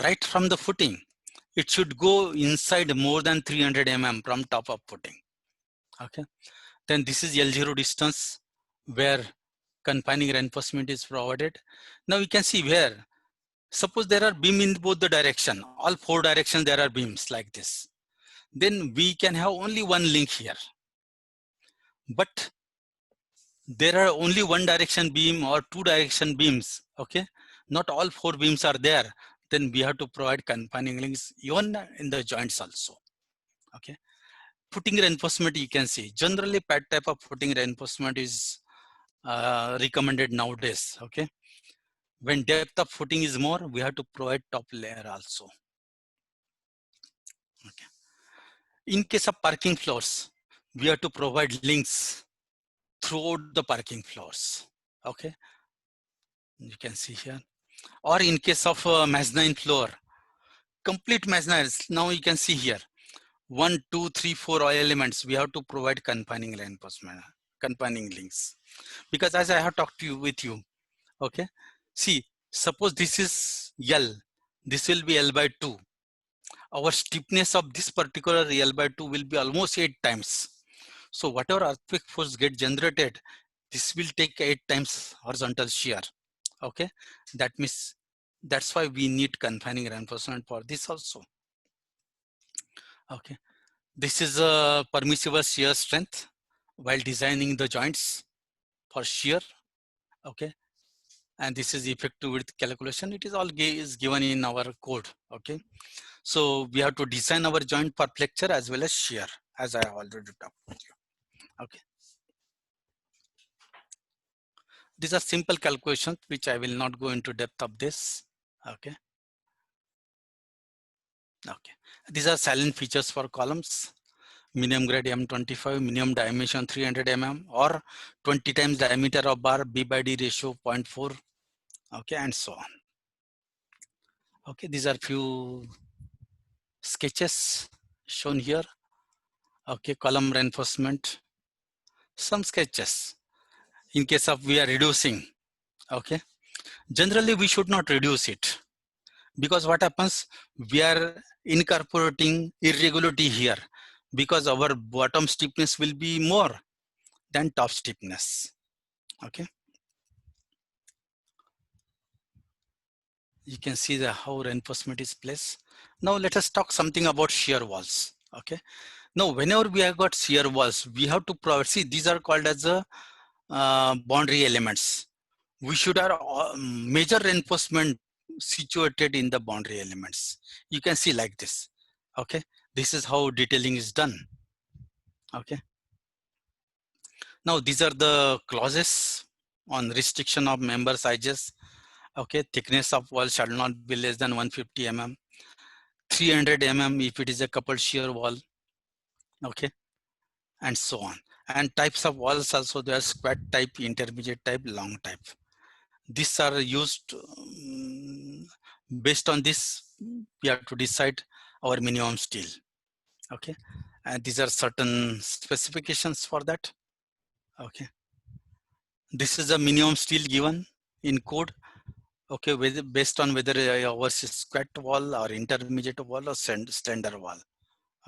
right from the footing. It should go inside more than 300 mm from top of footing. Okay. Then this is L0 distance where confining reinforcement is provided. Now you can see where, suppose there are beam in both the direction, all 4 directions there are beams like this. Then we can have only one link here. But there are only one direction beam or 2 direction beams. Okay. Not all 4 beams are there. Then we have to provide confining links even in the joints also. Okay. Footing reinforcement, you can see generally pad type of footing reinforcement is recommended nowadays. Okay. When depth of footing is more, we have to provide top layer also. Okay. In case of parking floors, we have to provide links throughout the parking floors. Okay. You can see here. Or in case of mezzanine floor, complete mezzanine. Now you can see here, 1, 2, 3, 4 all elements. We have to provide confining reinforcement, confining links. Because as I have talked to you with you, okay. See, suppose this is L, this will be L by 2. Our stiffness of this particular L by 2 will be almost 8 times. So whatever earthquake force get generated, this will take 8 times horizontal shear. Okay, that means that's why we need confining reinforcement for this also. Okay, this is a permissible shear strength while designing the joints for shear. Okay, and this is effective width calculation. It is all is given in our code. Okay, so we have to design our joint for flexure as well as shear, as I already talked with you. Okay, these are simple calculations which I will not go into depth of this. Okay. Okay, these are silent features for columns. Minimum grade M25, minimum dimension 300 mm, or 20 times diameter of bar, B by D ratio 0.4. Okay, and so on. Okay, these are few sketches shown here. Okay, column reinforcement, some sketches. In case of we are reducing, okay, generally we should not reduce it, because what happens, we are incorporating irregularity here, because our bottom stiffness will be more than top stiffness. Okay, you can see the how reinforcement is placed. Now let us talk something about shear walls. Okay, now whenever we have got shear walls, we have to provide, see, these are called as the boundary elements. We should have major reinforcement situated in the boundary elements. You can see like this. Okay, this is how detailing is done. Okay, now these are the clauses on restriction of member sizes. Okay, thickness of wall shall not be less than 150 mm, 300 mm if it is a coupled shear wall. Okay, and so on. And types of walls also, there are squat type, intermediate type, long type. These are used based on this. We have to decide our minimum steel. Okay, and these are certain specifications for that. Okay, this is a minimum steel given in code. Okay, based on whether ours is squat wall or intermediate wall or slender wall.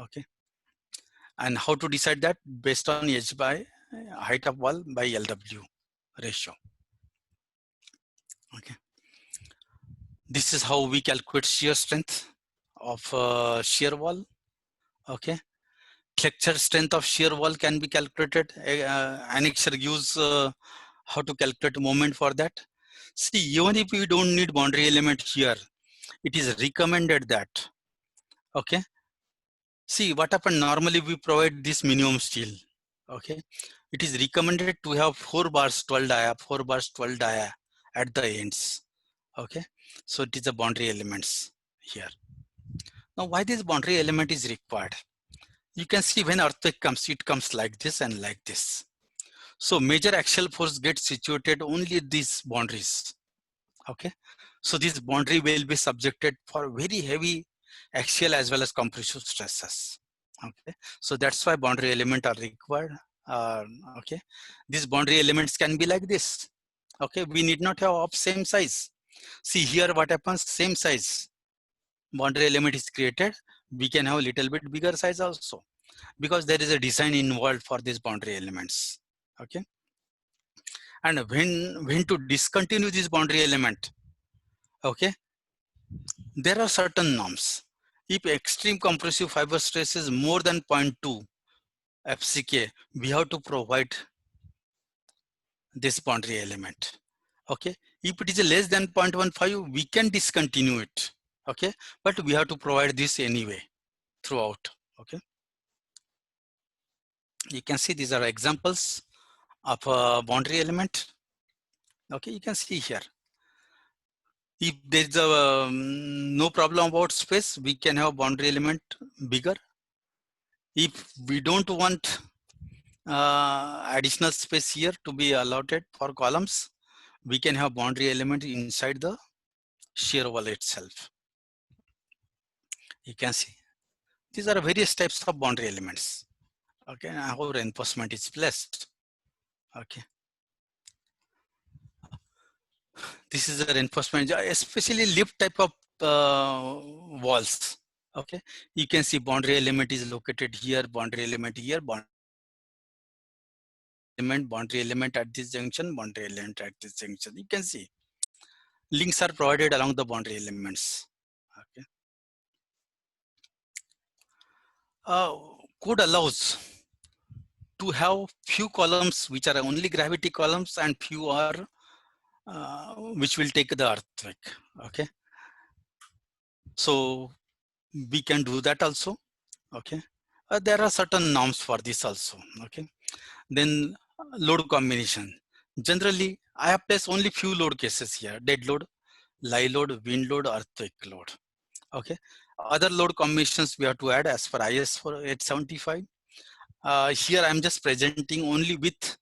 Okay, and how to decide that? Based on h by height of wall by LW ratio. Okay, this is how we calculate shear strength of shear wall. Okay, flexure strength of shear wall can be calculated. Annexure gives how to calculate moment for that. See, even if we don't need boundary element here, it is recommended that, okay, see what happened, normally we provide this minimum steel. Okay, it is recommended to have 4 bars 12 dia, 4 bars 12 dia at the ends. Okay, so it is the boundary elements here. Now why this boundary element is required? You can see when earthquake comes, it comes like this and like this. So major axial force gets situated only at these boundaries. Okay, so this boundary will be subjected for very heavy axial as well as compressive stresses. Okay, so that's why boundary element are required. Okay, these boundary elements can be like this. Okay, we need not have of same size. See here what happens, same size boundary element is created, we can have a little bit bigger size also, because there is a design involved for these boundary elements. Okay, and when to discontinue this boundary element, okay, there are certain norms. If extreme compressive fiber stress is more than 0.2 FCK, we have to provide this boundary element. Okay, if it is less than 0.15, we can discontinue it. Okay, but we have to provide this anyway throughout. Okay, you can see these are examples of a boundary element. Okay, you can see here. If there is a no problem about space, we can have boundary element bigger. If we don't want additional space here to be allotted for columns, we can have boundary element inside the shear wall itself. You can see these are various types of boundary elements. Okay, and how reinforcement is placed. Okay, this is a reinforcement, especially lip type of walls. Okay, you can see boundary element is located here, boundary element here, boundary element at this junction, boundary element at this junction. You can see links are provided along the boundary elements. Okay. Code allows to have few columns which are only gravity columns and few are which will take the earthquake. Okay, so we can do that also. Okay, there are certain norms for this also. Okay, then load combination. Generally, I have placed only few load cases here: dead load, lie load, wind load, earthquake load. Okay, other load combinations we have to add as per IS for 875. Here I'm just presenting only with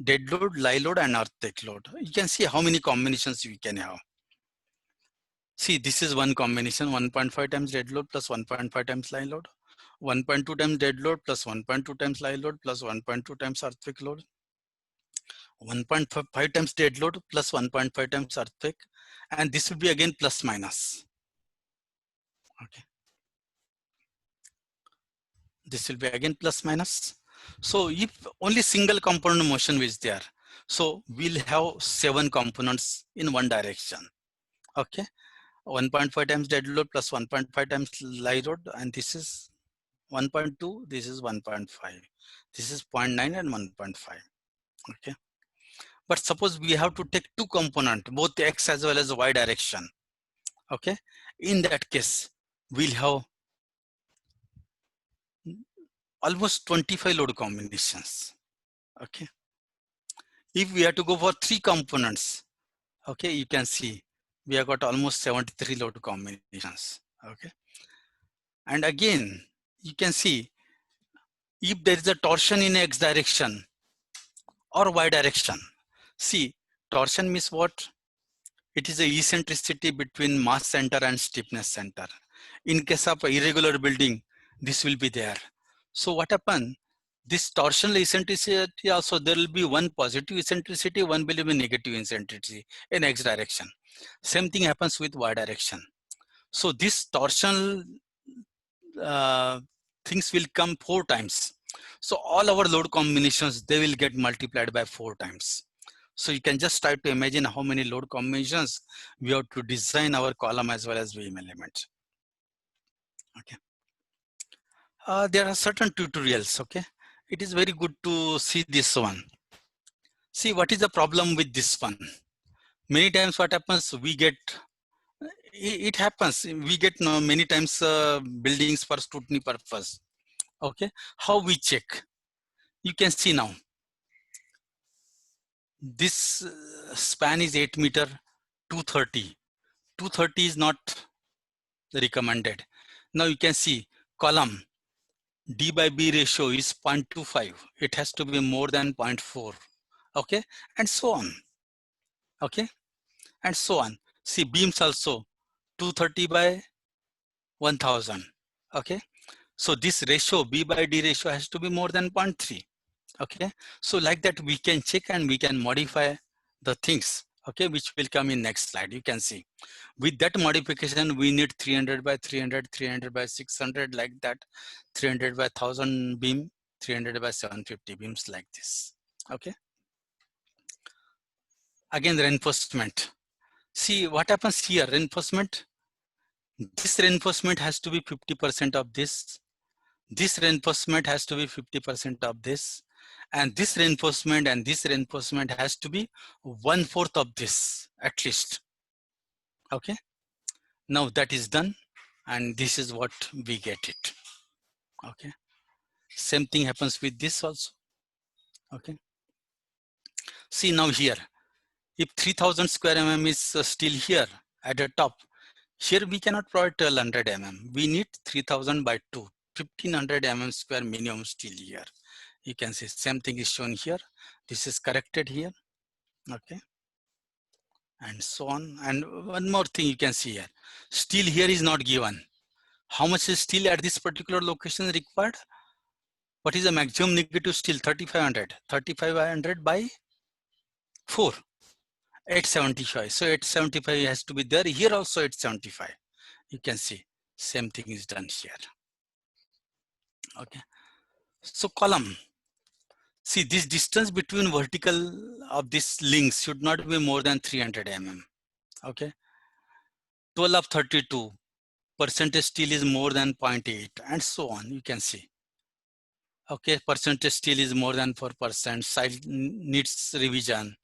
dead load, lie load, and earthquake load. You can see how many combinations we can have. See, this is one combination: 1.5 times dead load plus 1.5 times lie load, 1.2 times dead load plus 1.2 times lie load plus 1.2 times earthquake load, 1.5 times dead load plus 1.5 times earthquake, and this will be again plus minus. Okay. This will be again plus minus. So if only single component motion is there, so we'll have 7 components in one direction. Okay, 1.5 times dead load plus 1.5 times lie load, and this is 1.2, this is 1.5, this is 0.9 and 1.5. Okay, but suppose we have to take 2 component, both x as well as y direction. Okay, in that case we'll have almost 25 load combinations. Okay, if we have to go for 3 components, okay, you can see we have got almost 73 load combinations. Okay, and again you can see if there is a torsion in x direction or y direction. See, torsion means what? It is a eccentricity between mass center and stiffness center. In case of irregular building, this will be there. So what happen? This torsional eccentricity also, there will be one positive eccentricity, one will be negative eccentricity in x direction. Same thing happens with y direction. So this torsional things will come 4 times. So all our load combinations, they will get multiplied by 4 times. So you can just try to imagine how many load combinations we have to design our column as well as beam element. Okay. There are certain tutorials. Okay. It is very good to see this one. See, what is the problem with this one? Many times what happens, we get, it happens, we get many times buildings for scrutiny purpose. Okay. How we check? You can see now. This span is 8 meter, 230. 230 is not recommended. Now you can see column D by B ratio is 0.25. It has to be more than 0.4. Okay, and so on. Okay, and so on. See, beams also 230 by 1000. Okay, so this ratio B by D ratio has to be more than 0.3. Okay, so like that we can check and we can modify the things. Okay, which will come in next slide. You can see with that modification we need 300 by 300, 300 by 600, like that, 300 by 1000 beam, 300 by 750 beams, like this. Okay, again reinforcement. See what happens here. Reinforcement, this reinforcement has to be 50% of this, this reinforcement has to be 50% of this, and this reinforcement has to be 1/4 of this at least. Okay, now that is done, and this is what we get it. Okay, same thing happens with this also. Okay, see now here, if 3000 square mm is still here at the top, here we cannot provide 1200 mm. We need 3000 by 2, 1500 mm square minimum still here. You can see same thing is shown here. This is corrected here. Okay, and so on. And one more thing you can see here, steel here is not given. How much is steel at this particular location required? What is the maximum negative steel? 3500. 3500 by 4. 875. So 875 has to be there. Here also 875. You can see same thing is done here. Okay. So column. See, this distance between vertical of these links should not be more than 300 mm. Okay. 12 of 32. Percentage steel is more than 0.8 and so on. You can see. Okay. Percentage steel is more than 4%. Side needs revision.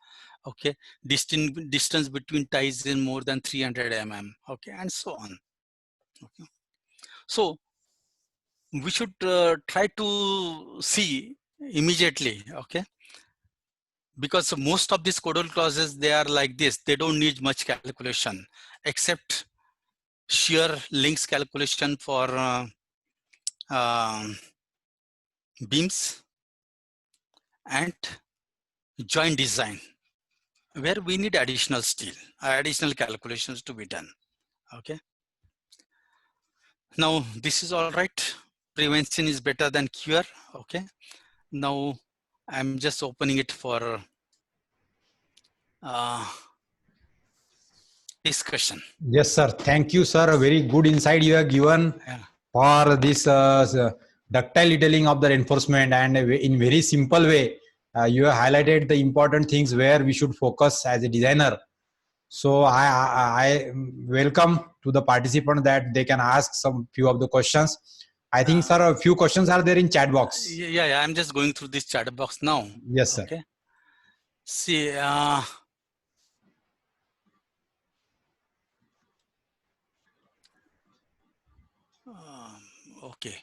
Okay. Distance between ties is more than 300 mm. Okay. And so on. Okay. So we should try to see immediately. Okay. Because most of these codal clauses, they are like this. They don't need much calculation except shear links calculation for beams and joint design, where we need additional steel, additional calculations to be done. Okay. Now this is all right. Prevention is better than cure. Okay. Now I'm just opening it for discussion. Yes, sir. Thank you, sir. A very good insight you have given Yeah. for this ductile detailing of the reinforcement, and in very simple way, you have highlighted the important things where we should focus as a designer. So I welcome to the participant that they can ask some few of the questions. I think, sir, a few questions are there in chat box. Yeah. I'm just going through this chat box now. Yes, sir. Okay. See, okay.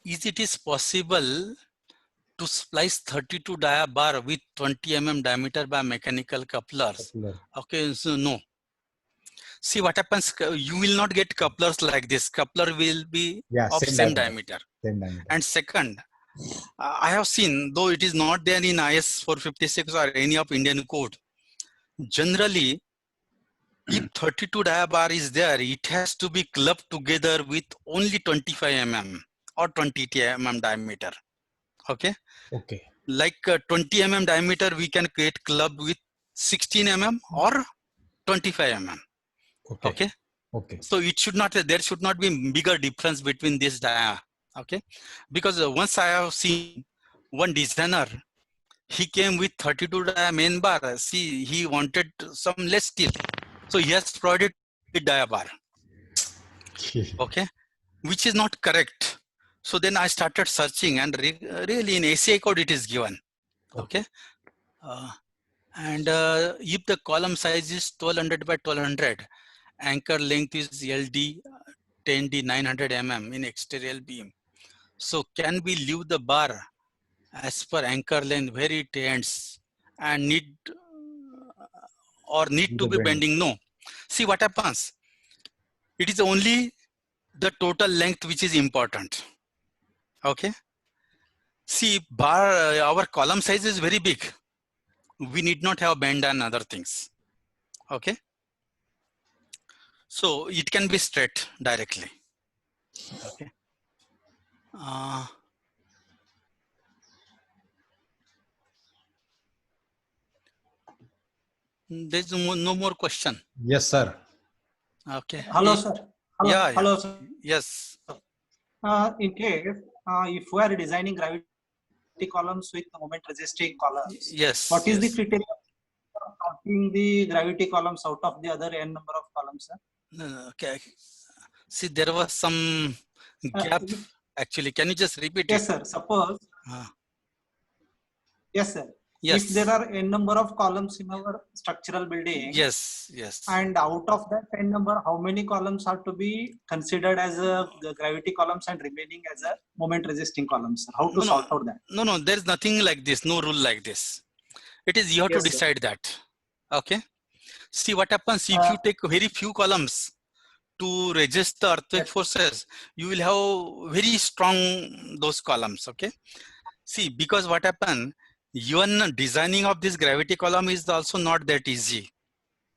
Is possible to splice 32 dia bar with 20 mm diameter by mechanical couplers? Okay, so no. See what happens, you will not get couplers like this. Coupler will be of same diameter. And second, I have seen, though it is not there in IS 456 or any of Indian code, generally, if 32 dia bar is there, it has to be clubbed together with only 25 mm or 20 mm diameter. Okay. Okay. Like 20 mm diameter, we can create club with 16 mm or 25 mm. Okay. Okay. So it should not, there should not be bigger difference between this dia. Okay. Because once I have seen one designer, he came with 32 dia main bar. See, he wanted some less steel. So he has provided the dia bar. Okay. Which is not correct. So then I started searching, and really in ACI code it is given. Okay. And if the column size is 1200 by 1200, anchor length is LD 10D 900 mm in exterior beam. So can we leave the bar as per anchor length where it ends and need to be bending? No. See what happens. It is only the total length which is important. Okay. See, bar, our column size is very big. We need not have bend and other things. Okay. So it can be straight directly. Okay. There's no more question. Yes, sir. Okay. Hello, sir. Hello, Yeah. hello, sir. Yes. In case if we are designing gravity columns with moment resisting columns, Yes. what is the criteria for counting the gravity columns out of the other n number of columns, sir? Okay. See, there was some gap. Actually, can you just repeat yes, it? sir. Suppose. Yes, sir. Yes. If there are n number of columns in our structural building. Yes. Yes. And out of that n number, how many columns are to be considered as the gravity columns and remaining as a moment resisting columns? How to sort out that? No. There's nothing like this. No rule like this. It is you have to decide that. Okay. See what happens if you take very few columns to resist the earthquake forces. You will have very strong those columns. Okay. See, because what happened, even designing of this gravity column is also not that easy.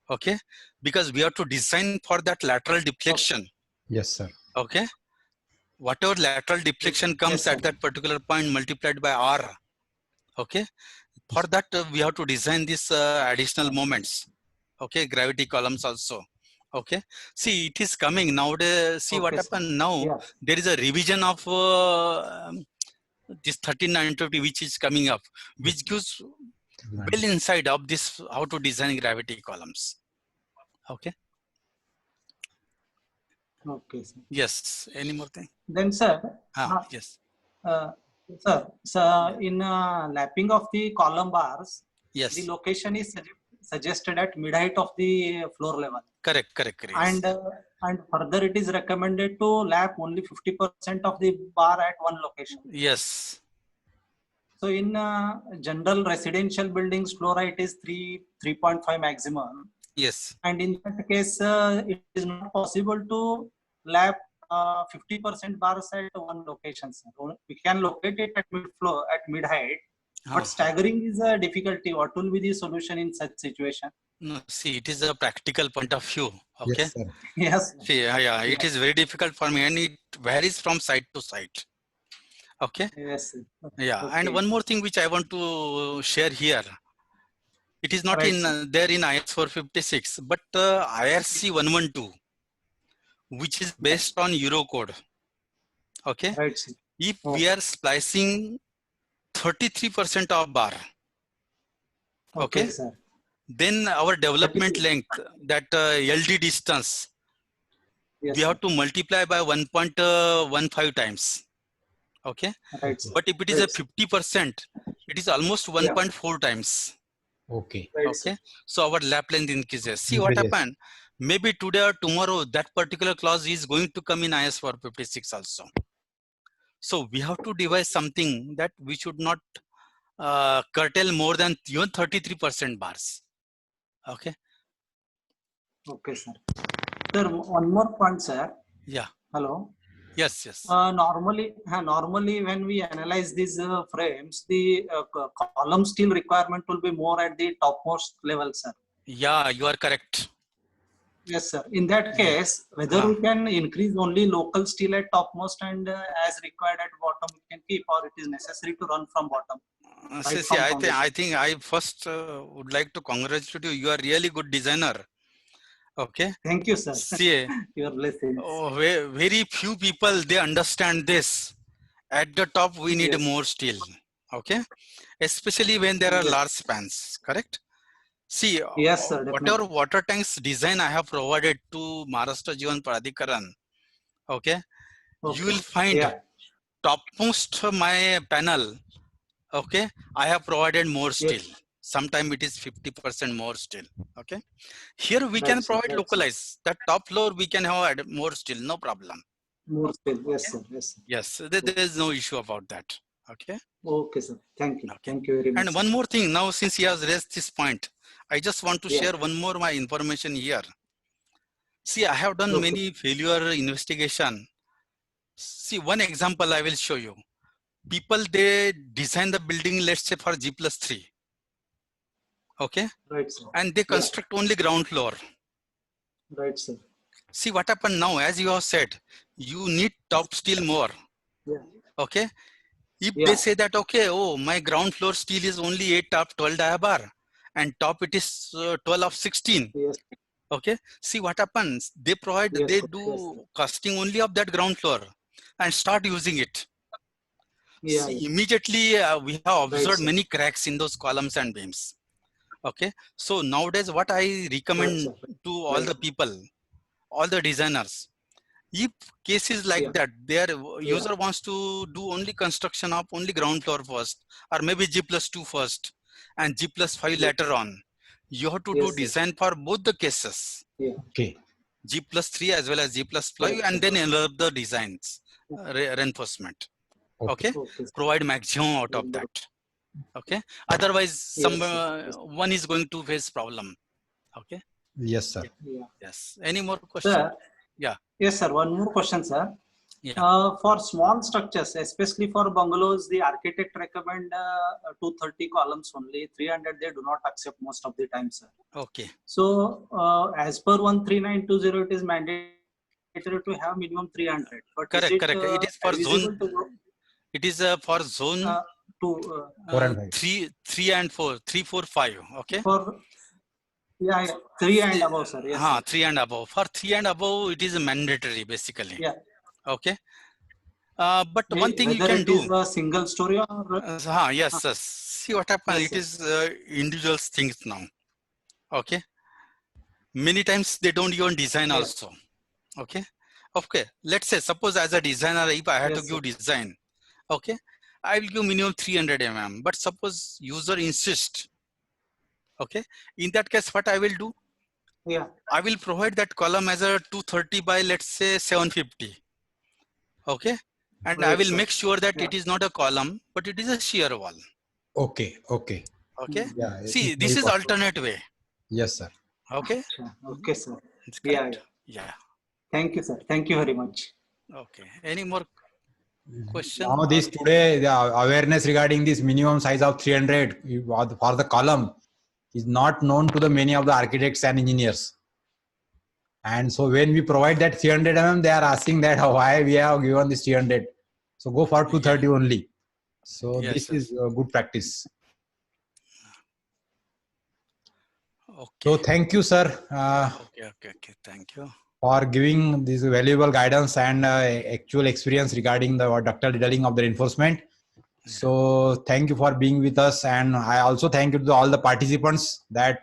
Okay, because we have to design for that lateral deflection. Yes, sir. Okay, whatever lateral deflection comes Yes, sir. at that particular point multiplied by r. Okay, for that we have to design these additional moments. Okay, gravity columns also. Okay, see, it is coming nowadays. See what Okay, sir. happened now. Yeah. There is a revision of this 13950 which is coming up, which gives well inside of this how to design gravity columns. Okay. Okay, sir. Yes. Any more thing? Then, sir, Yes. sir, in lapping of the column bars, Yes. the location is suggested at mid height of the floor level, Correct. Yes. and further it is recommended to lap only 50% of the bar at one location. Yes. So in general residential buildings, floor height is 3.5 maximum, Yes. and in that case, it is not possible to lap 50% bars at one location. Sir. We can locate it at mid floor, at mid height, but staggering is a difficulty. What will be the solution in such situation? No, see, it is a practical point of view. Okay. Yes, sir. Yes. See, it is very difficult for me, and it varies from site to site. Okay. Yes. Sir. Yeah. Okay. And one more thing which I want to share here. It is not Right, in there in IS 456, but IRC 112, which is based on Eurocode. Okay. Right. Sir. If we are splicing 33% of bar, okay, Sir. then our development length, that LD distance, Yes, we have to multiply by 1.15 times. Okay. right. Sir. But if it is a 50%, it is almost 1.4 times. Okay. Right, Okay. So our lap length increases. See what happened? Maybe today or tomorrow, that particular clause is going to come in IS 456 also. So we have to devise something that we should not curtail more than even 33% bars. Okay. Okay, sir. Sir, one more point, sir. Yeah. Hello. Yes. Yes. Normally when we analyze these frames, the column steel requirement will be more at the topmost level, sir. Yeah, you are correct. Yes, sir. In that case, whether we can increase only local steel at topmost and as required at bottom, we can keep, or it is necessary to run from bottom. See, I think I first would like to congratulate you. You are really good designer. Okay. Thank you, sir. See, your blessings. Very few people they understand this. At the top, we need more steel. Okay, especially when there are large spans. Correct. See, yes, sir, whatever water tanks design I have provided to Maharashtra Jeevan Pradhikaran, okay, you will find topmost my panel, okay, I have provided more steel. Sometimes it is 50% more steel. Okay, here we can provide localize. That top floor we can have more steel, no problem. More steel, yes, sir. Yes, sir. Yes, there is no issue about that. Okay. Okay, sir. Thank you. Okay. Thank you very much. And one more thing, now since he has raised this point, I just want to share one more my information here. See, I have done many failure investigation. See, one example I will show you. People, they design the building, let's say for G+3. Okay. Right, sir. And they construct only ground floor. Right, sir. See what happened now, as you have said, you need top steel more. Okay. If they say that, okay, oh, my ground floor steel is only 8 of 12 diabar and top it is 12 of 16. Okay. See what happens. They provide, they do casting only of that ground floor and start using it. See, immediately we have observed many cracks in those columns and beams. Okay. So nowadays what I recommend to all the people, all the designers, if cases like that, their user wants to do only construction of only ground floor first, or maybe G+2 first and G+5 later on, you have to do design for both the cases. Okay. G+3 as well as G+5 and then envelop the designs, reinforcement. Okay. Provide maximum out of that. Okay. Otherwise, one is going to face problem. Okay. Yes, sir. Yes. Any more questions? Sir, yes, sir. One more question, sir. For small structures, especially for bungalows, the architect recommend 230 columns only. 300 they do not accept most of the time, sir. Okay. So as per 13920, it is mandatory to have minimum 300. But Correct, is it correct. It is for zone. advisable to It is for zone to 4 and 5. 3 and 4, 3, 4, 5. Okay. for yeah, 3 and above, sir? Yes, sir. 3 and above. For 3 and above, it is mandatory basically. Yeah. Okay. But one thing you Whether can it do. is a single story or Yes, yes. See what happens. Yes, It is individual things now. Okay. Many times they don't even design Yes. also. Okay. Okay. Let's say, suppose as a designer, if I had Yes, to give sir. design, okay, I will give minimum 300 mm. But suppose user insists, okay, in that case, what I will do? Yeah. I will provide that column as a 230 by, let's say, 750. Okay. And I Right, will sir. make sure that Yeah. it is not a column, but it is a shear wall. Okay, okay. Okay. Yeah, it See, is this very is possible. alternate way. Yes, sir. Okay. Okay, sir. It's Yeah, correct. Yeah. Thank you, sir. Thank you very much. Okay. Any more question? Now this today, the awareness regarding this minimum size of 300 for the column is not known to the many of the architects and engineers. And so when we provide that 300 mm, they are asking that why we have given this 300. So go for 230 only. So Yes, this yes. is a good practice. Okay. So thank you, sir, Okay. Thank you. for giving this valuable guidance and actual experience regarding the ductile detailing of the reinforcement. So thank you for being with us, and I also thank you to all the participants that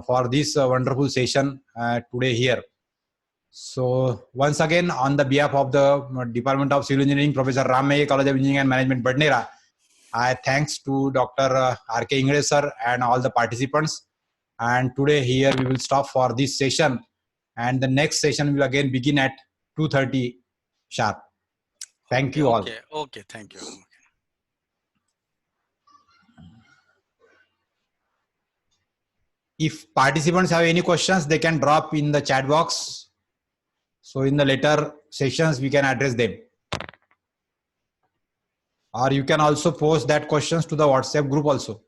for this wonderful session today here. So once again, on the behalf of the Department of Civil Engineering, Professor Ram Mehye, College of Engineering and Management, Badnera, I thanks to Dr. R.K. Ingre sir and all the participants. And today here we will stop for this session, and the next session will again begin at 2:30 sharp. Thank you all. Okay. Thank you. If participants have any questions, they can drop in the chat box. So in the later sessions, we can address them. Or you can also post that questions to the WhatsApp group also.